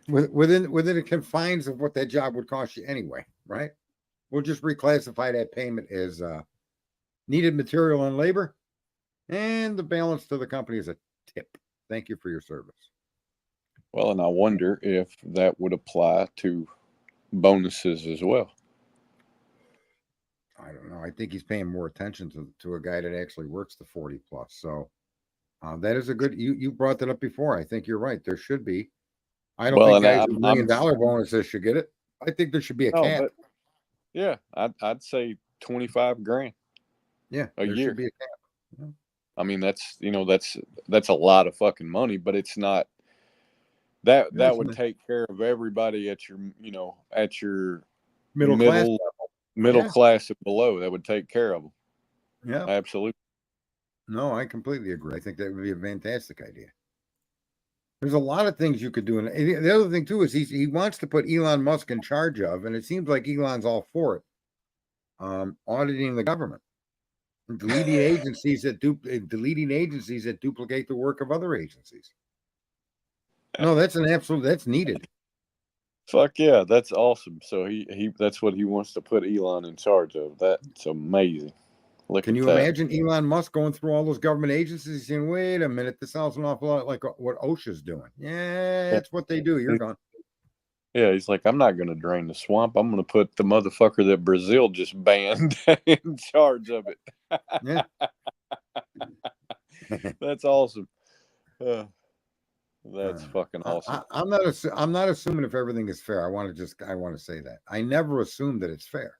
Within the confines of what that job would cost you anyway, right? We'll just reclassify that payment as needed material and labor, and the balance to the company is a tip. Thank you for your service. Well, and I wonder if that would apply to bonuses as well. I don't know. I think he's paying more attention to a guy that actually works the 40 plus. So that is a good. You brought that up before. I think you're right. There should be. I don't think guys with $1 million bonuses should get it. I think there should be a cap. But, yeah, I'd say 25 grand. Yeah, a year. Should be a cap. Yeah. I mean, that's a lot of fucking money, but it's not. That would take care of everybody at your middle class and below. That would take care of them. Yeah, absolutely. No, I completely agree. I think that would be a fantastic idea. There's a lot of things you could do, and the other thing too is he wants to put Elon Musk in charge of, and it seems like Elon's all for it. Auditing the government, deleting agencies that duplicate the work of other agencies. No, that's needed. Fuck yeah, that's awesome. So he that's what he wants to put Elon in charge of. That's amazing. Can you imagine Elon Musk going through all those government agencies saying, wait a minute, this sounds an awful lot like what OSHA's doing. Yeah, that's what they do. You're gone. Yeah, he's like, I'm not going to drain the swamp. I'm going to put the motherfucker that Brazil just banned in charge of it. Yeah. That's awesome. That's fucking awesome. I'm not assuming if everything is fair. I want to say that. I never assume that it's fair.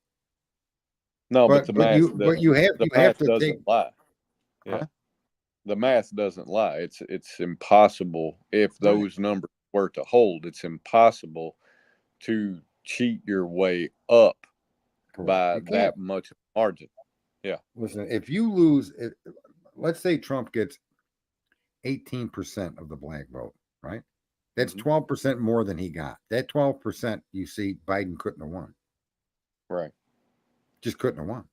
No, but the math doesn't lie. Yeah. Huh? The math doesn't lie. It's impossible if those numbers were to hold. It's impossible to cheat your way up by that much margin. Yeah. Listen, if you lose, let's say Trump gets 18% of the black vote, right? That's 12% more than he got. That 12%, you see, Biden couldn't have won. Right. Just couldn't have won.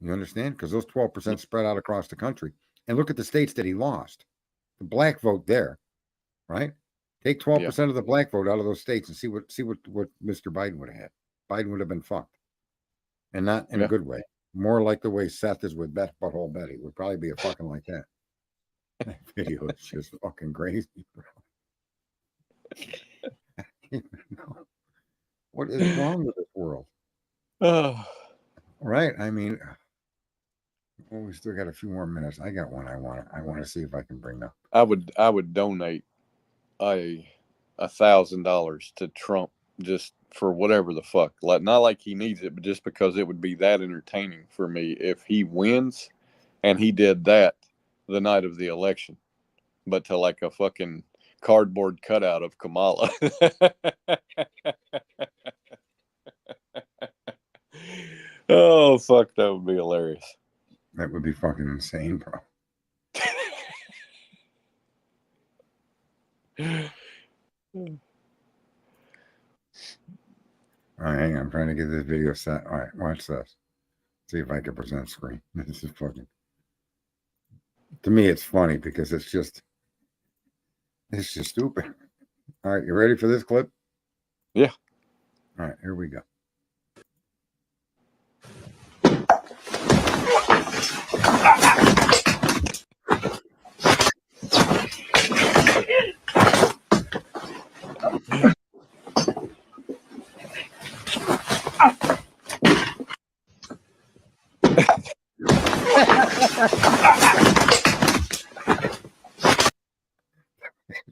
You understand? Because those 12% spread out across the country. And look at the states that he lost. The black vote there, right? Take 12% of the black vote out of those states and see what Mr. Biden would have had. Biden would have been fucked. And not in a good way. More like the way Seth is with Butthole Betty. Would probably be a fucking like that. That video is just fucking crazy, bro. What is wrong with this world? Right. I mean, we still got a few more minutes. I got one I want to see if I can bring up. I would donate $1,000 to Trump just for whatever the fuck. Like, not like he needs it, but just because it would be that entertaining for me if he wins and he did that the night of the election, but to like a fucking cardboard cutout of Kamala. Oh, fuck, that would be hilarious. That would be fucking insane, bro. All right, hang on. I'm trying to get this video set. All right, watch this. See if I can present screen. This is fucking. To me, it's funny because it's just stupid. All right, you ready for this clip? Yeah. All right, here we go.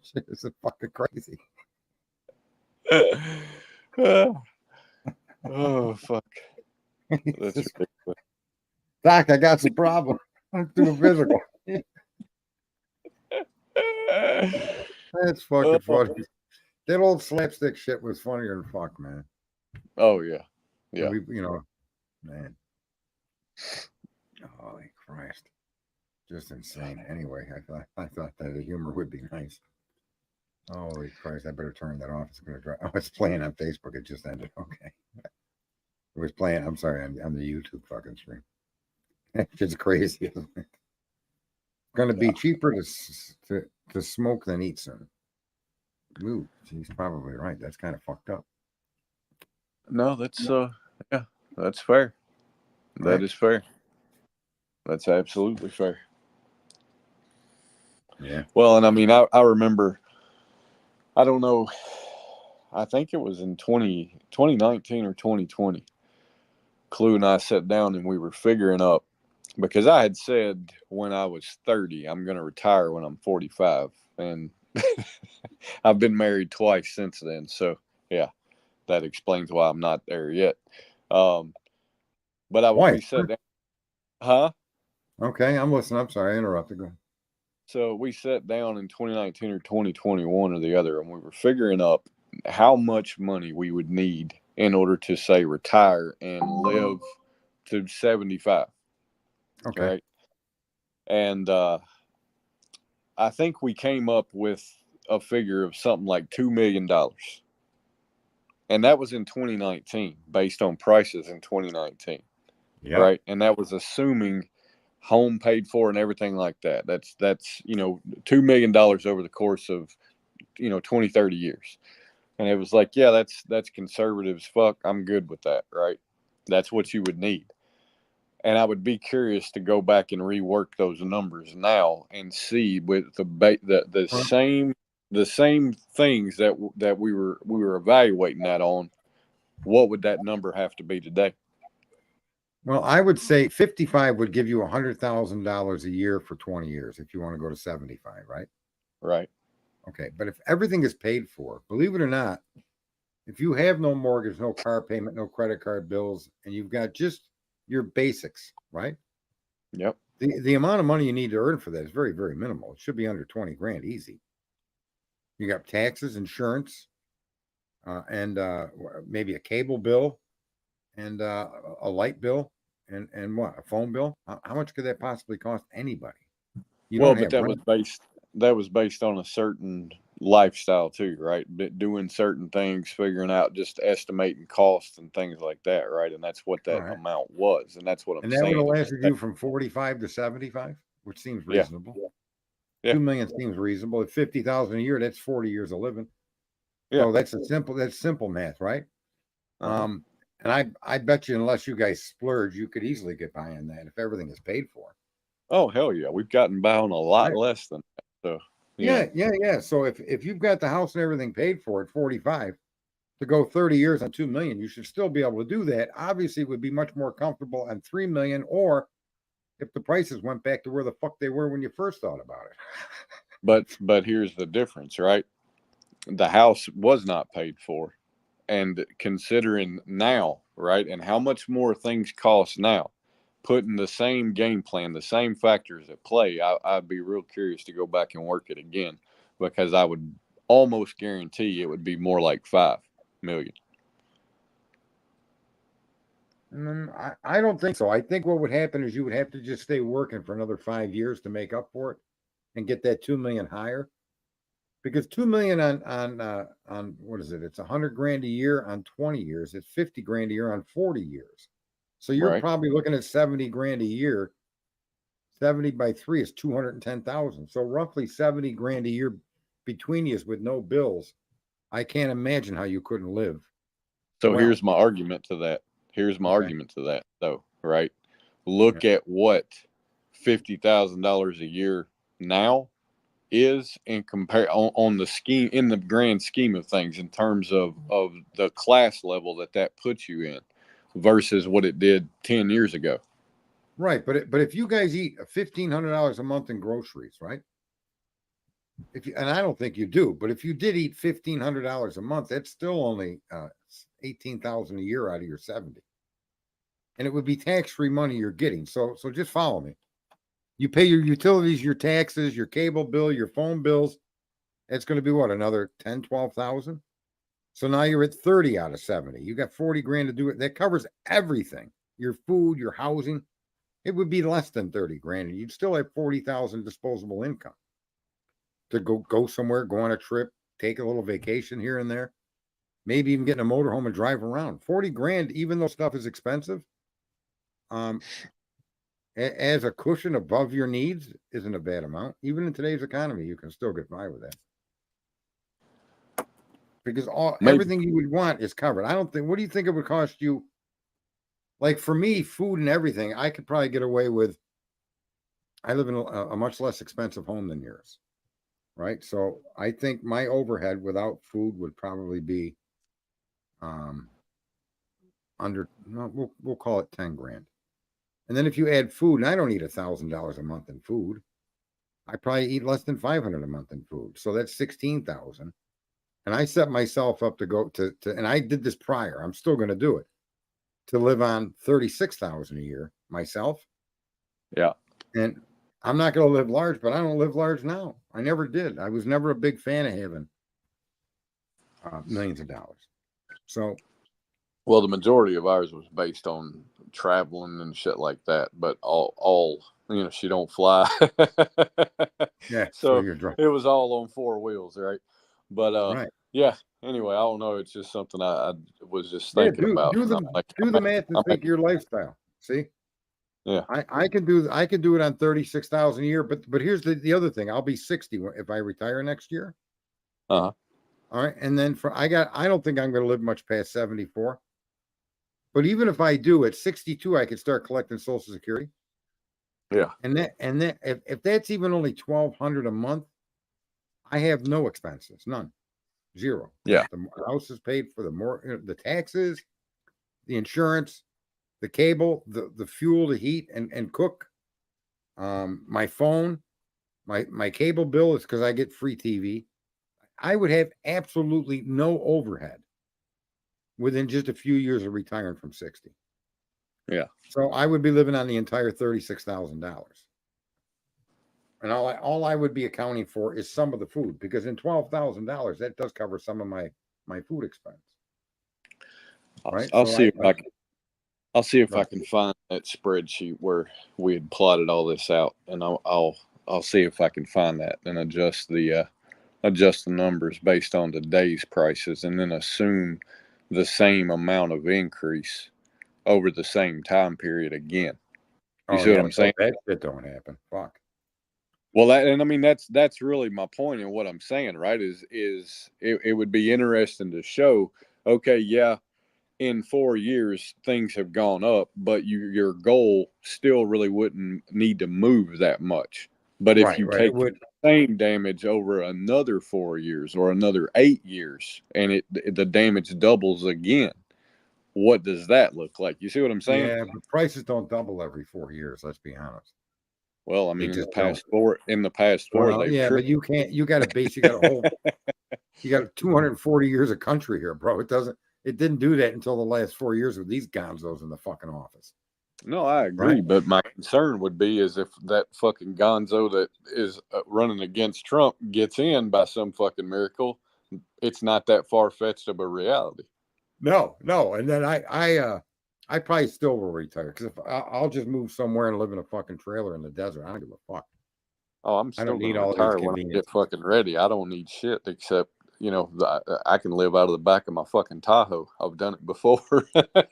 Shit is fucking crazy. Oh fuck. That's Just, ridiculous. Doc, I got some problem. I'm doing physical. That's fucking funny. That old slapstick shit was funnier than fuck, man. Oh yeah. Yeah. We, man. Holy Christ. Just insane. Anyway, I thought that the humor would be nice. Holy Christ, I better turn that off. It's gonna drive. Oh, it's playing on Facebook. It just ended. Okay. It was playing. I'm sorry, on the YouTube fucking stream. It's just crazy, isn't it? Gonna be cheaper to smoke than eat soon. Ooh, he's probably right. That's kind of fucked up. No, that's yeah, that's fair. That Right. is fair. That's absolutely fair. Yeah. Well, and I mean, I remember, I don't know, I think it was in 2019 or 2020. Clue and I sat down and we were figuring up, because I had said when I was 30, I'm going to retire when I'm 45. And I've been married twice since then. So, yeah, that explains why I'm not there yet. But we sat down. Huh? Okay, I'm listening. I'm sorry, I interrupted. Go ahead. So we sat down in 2019 or 2021 or the other, and we were figuring up how much money we would need in order to, say, retire and live to 75. Okay. Right. And I think we came up with a figure of something like $2 million. And that was in 2019, based on prices in 2019. Yeah. Right. And that was assuming home paid for and everything like that. That's $2 million over the course of 20, 30 years. And it was like, yeah, that's conservative as fuck. I'm good with that. Right. That's what you would need. And I would be curious to go back and rework those numbers now and see with the same things that we were evaluating that on, what would that number have to be today? Well, I would say 55 would give you $100,000 a year for 20 years if you want to go to 75, right? Right. Okay, but if everything is paid for, believe it or not, if you have no mortgage, no car payment, no credit card bills, and you've got just your basics, right? Yep. The amount of money you need to earn for that is very, very minimal. It should be under 20 grand easy. You got taxes, insurance, and maybe a cable bill, and a light bill, and what, a phone bill? How much could that possibly cost anybody? Well, but that was based on a certain lifestyle too, right? But doing certain things, figuring out, just estimating costs and things like that, right? And that's what that amount was, and that's what I'm saying. And that would have lasted you from 45 to 75, which seems reasonable. Yeah. 2 million seems reasonable. At 50,000 a year, that's 40 years of living. Yeah. So that's simple math, right? Uh-huh. And I bet you, unless you guys splurge, you could easily get by on that if everything is paid for. Oh, hell yeah. We've gotten by on a lot less than that. So yeah. So if you've got the house and everything paid for at 45, to go 30 years on 2 million, you should still be able to do that. Obviously, it would be much more comfortable on 3 million, or if the prices went back to where the fuck they were when you first thought about it. But here's the difference, right? The house was not paid for. And considering now, right, and how much more things cost now, putting the same game plan, the same factors at play, I'd be real curious to go back and work it again, because I would almost guarantee it would be more like 5 million. I don't think so. I think what would happen is you would have to just stay working for another 5 years to make up for it and get that 2 million higher. Because 2 million on what is it? It's 100 grand a year on 20 years. It's 50 grand a year on 40 years. So you're probably looking at 70 grand a year. 70 by 3 is 210,000. So roughly 70 grand a year between you with no bills. I can't imagine how you couldn't live. So here's my argument to that. Though, right? Look at what $50,000 a year now is in compare on the scheme in the grand scheme of things in terms of the class level that puts you in versus what it did 10 years ago. Right, but if you guys eat $1,500 a month in groceries, right? If you, and I don't think you do, but if you did eat $1,500 a month, that's still only $18,000 a year out of your 70, and it would be tax-free money you're getting. So just follow me. You pay your utilities, your taxes, your cable bill, your phone bills. It's going to be what, another 10, 12,000. So now you're at 30 out of 70. You got 40 grand to do it. That covers everything: your food, your housing. It would be less than 30 grand, and you'd still have 40,000 disposable income to go somewhere, go on a trip, take a little vacation here and there, maybe even get in a motorhome and drive around. 40 grand, even though stuff is expensive, as a cushion above your needs, isn't a bad amount. Even in today's economy, you can still get by with that, because everything you would want is covered. I don't think. What do you think it would cost you? Like for me, food and everything, I could probably get away with. I live in a much less expensive home than yours, right? So I think my overhead without food would probably be under. No, we'll call it 10 grand. And then if you add food, and I don't eat $1,000 a month in food, I probably eat less than 500 a month in food. So that's 16,000. And I set myself up to go to, and I did this prior. I'm still going to do it, to live on 36,000 a year myself. Yeah. And I'm not going to live large, but I don't live large now. I never did. I was never a big fan of having millions of dollars. So, well, the majority of ours was based on traveling and shit like that, but all she don't fly. yeah. So you're drunk. it was all on four wheels, right? But Right. yeah. Anyway, I don't know. It's just something I was just thinking about. Do the math and think your lifestyle. See? Yeah. I can do it on 36,000 a year, but here's the other thing. I'll be 60 if I retire next year. Uh-huh. All right. And then I don't think I'm going to live much past 74. But even if I do, at 62, I could start collecting Social Security. Yeah. And that if that's even only $1,200 a month, I have no expenses, none, zero. Yeah. The house is paid for, the taxes, the insurance, the cable, the fuel to heat and cook, my phone, my cable bill is because I get free TV. I would have absolutely no overhead within just a few years of retiring from 60. Yeah. So I would be living on the entire $36,000. And all I would be accounting for is some of the food, because in $12,000, that does cover some of my food expense. Right? I'll see if I can find that spreadsheet where we had plotted all this out, and I'll see if I can find that and adjust the numbers based on today's prices, and then assume the same amount of increase over the same time period again. You see what I'm saying? That shit don't happen. Fuck. Well, that's really my point in what I'm saying, right? Is it would be interesting to show, okay, yeah, in 4 years things have gone up, but your goal still really wouldn't need to move that much. But if you take the same damage over another 4 years or another 8 years, and the damage doubles again, what does that look like? You see what I'm saying? Yeah, but prices don't double every 4 years. Let's be honest. Well, I mean, in the past four, well, yeah, but you can't. You got a whole. You got 240 years of country here, bro. It didn't do that until the last 4 years with these gonzos in the fucking office. No, I agree, right? But my concern would be is if that fucking gonzo that is running against Trump gets in by some fucking miracle, it's not that far-fetched of a reality. No, and then I probably still will retire, because if I'll just move somewhere and live in a fucking trailer in the desert. I don't give a fuck. Oh, I don't need all retire when I get fucking ready. I don't need shit except, I can live out of the back of my fucking Tahoe. I've done it before. Right.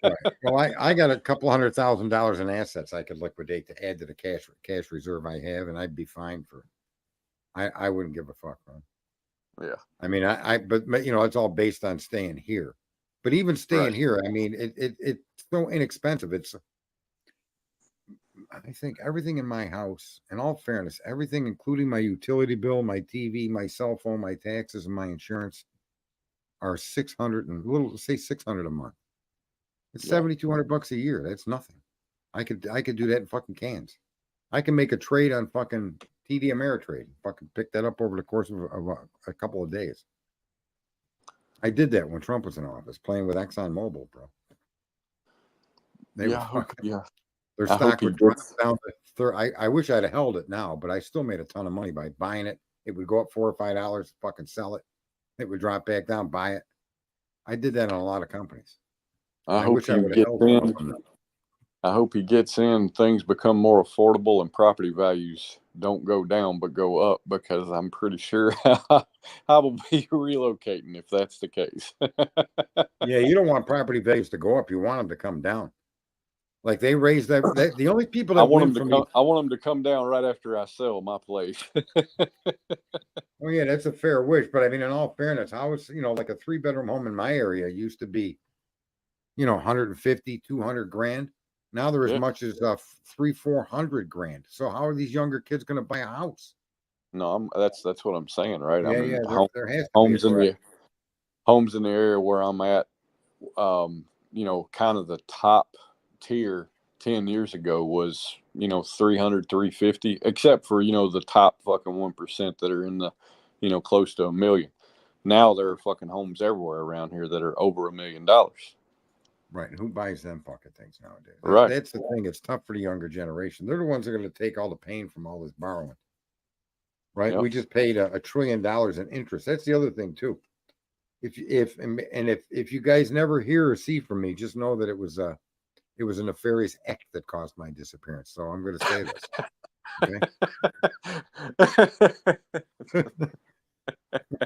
Well, I got a couple $100,000 in assets I could liquidate to add to the cash reserve I have, and I'd be fine for. I wouldn't give a fuck, man. Yeah. I mean, but it's all based on staying here. But even staying here, I mean, it's so inexpensive. I think everything in my house, in all fairness, everything, including my utility bill, my TV, my cell phone, my taxes, and my insurance, are 600 and little, say 600 a month. It's Yeah. $7,200 a year. That's nothing. I could do that in fucking cans. I can make a trade on fucking TD Ameritrade. Fucking pick that up over the course of a couple of days. I did that when Trump was in office, playing with ExxonMobil, bro. They Yeah, were I hope, fucking, yeah. their I hope stock he would drop gets. down to I wish I'd have held it now, but I still made a ton of money by buying it. It would go up $4 or $5, fucking sell it. It would drop back down, buy it. I did that on a lot of companies. I I hope wish I he would have gets held in. it. I hope he gets in. Things become more affordable and property values don't go down but go up, because I'm pretty sure I will be relocating if that's the case. Yeah, you don't want property values to go up. You want them to come down. Like they raised that the only people I that want win them to from come. I want them to come down right after I sell my place. Oh yeah, that's a fair wish. But I mean, in all fairness, how is, like a 3-bedroom home in my area used to be, 150, 200 grand. Now they're as Yeah. much as 300-400 grand. So how are these younger kids going to buy a house? No, that's what I'm saying, right? Yeah, I mean, yeah, there has to be homes a in drive. homes in the area where I'm at, kind of the top tier 10 years ago was, 300, 350, except for, the top fucking 1% that are in the, close to $1 million. Now there are fucking homes everywhere around here that are over $1 million. Right. And who buys them fucking things nowadays? Right. That's the thing. It's tough for the younger generation. They're the ones that are going to take all the pain from all this borrowing. Right. Yep. We just paid $1 trillion in interest. That's the other thing too. If you guys never hear or see from me, just know that it was a nefarious act that caused my disappearance. So I'm going to say this. Okay.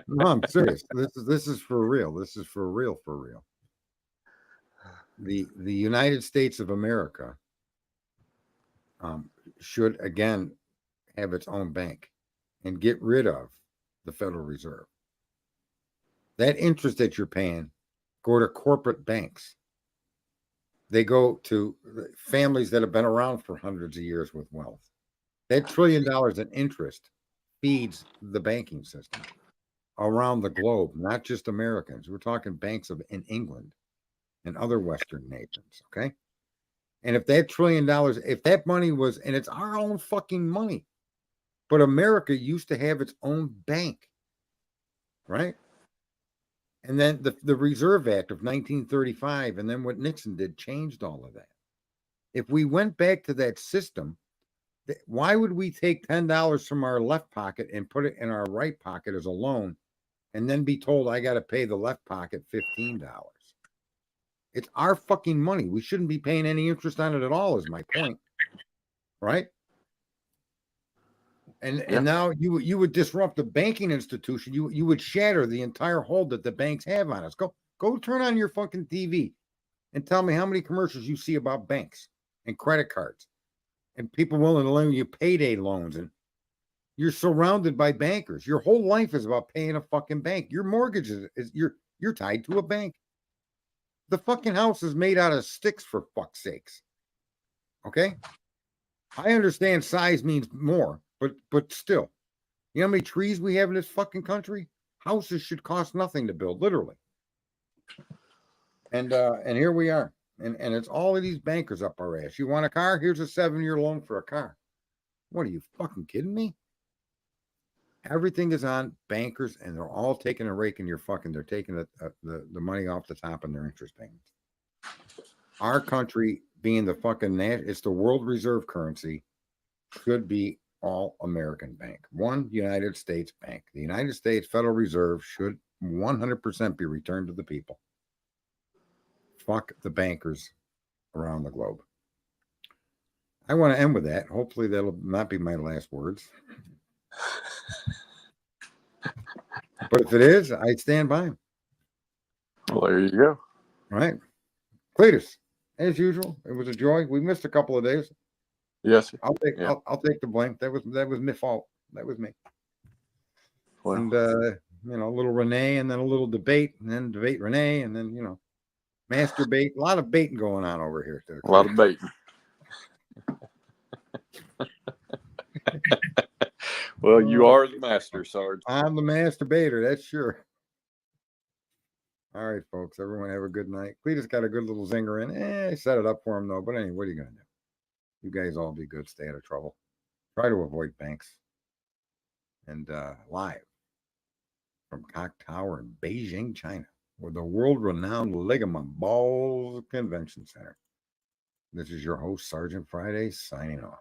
No, I'm serious. This is for real. This is for real. The United States of America should again have its own bank and get rid of the Federal Reserve. That interest that you're paying go to corporate banks. They go to families that have been around for hundreds of years with wealth. That $1 trillion in interest feeds the banking system around the globe, not just Americans. We're talking banks in England and other Western nations, okay? And if that $1 trillion, if that money was, and it's our own fucking money, but America used to have its own bank, right? And then the Reserve Act of 1935, and then what Nixon did changed all of that. If we went back to that system, why would we take $10 from our left pocket and put it in our right pocket as a loan and then be told I got to pay the left pocket $15? It's our fucking money. We shouldn't be paying any interest on it at all, is my point. Right? And now you would disrupt the banking institution. You would shatter the entire hold that the banks have on us. Go turn on your fucking TV and tell me how many commercials you see about banks and credit cards and people willing to lend you payday loans, and you're surrounded by bankers. Your whole life is about paying a fucking bank. Your mortgage is you're tied to a bank. The fucking house is made out of sticks, for fuck's sakes. Okay? I understand size means more, but still. You know how many trees we have in this fucking country? Houses should cost nothing to build, literally. And here we are. And it's all of these bankers up our ass. You want a car? Here's a 7-year loan for a car. What, are you fucking kidding me? Everything is on bankers, and they're all taking a rake in your fucking, they're taking the money off the top in their interest payments. Our country being the fucking, it's the world reserve currency, should be all American bank. One United States bank. The United States Federal Reserve should 100% be returned to the people. Fuck the bankers around the globe. I want to end with that. Hopefully that'll not be my last words. But if it is, I stand by him. Well, there you go. All right. Cletus, as usual, it was a joy. We missed a couple of days. Yes. I'll take the blame. That was my fault. That was me. Well, And a little Renee, and then a little debate, and then debate Renee, and then masturbate. A lot of baiting going on over here. a lot of baiting. Well, you are the master, Sarge. I'm the masturbator, that's sure. All right, folks. Everyone have a good night. Cletus got a good little zinger in. I set it up for him, though. But anyway, what are you going to do? You guys all be good. Stay out of trouble. Try to avoid banks. And live from Cock Tower in Beijing, China, with the world-renowned Ligament Balls Convention Center. This is your host, Sergeant Friday, signing off.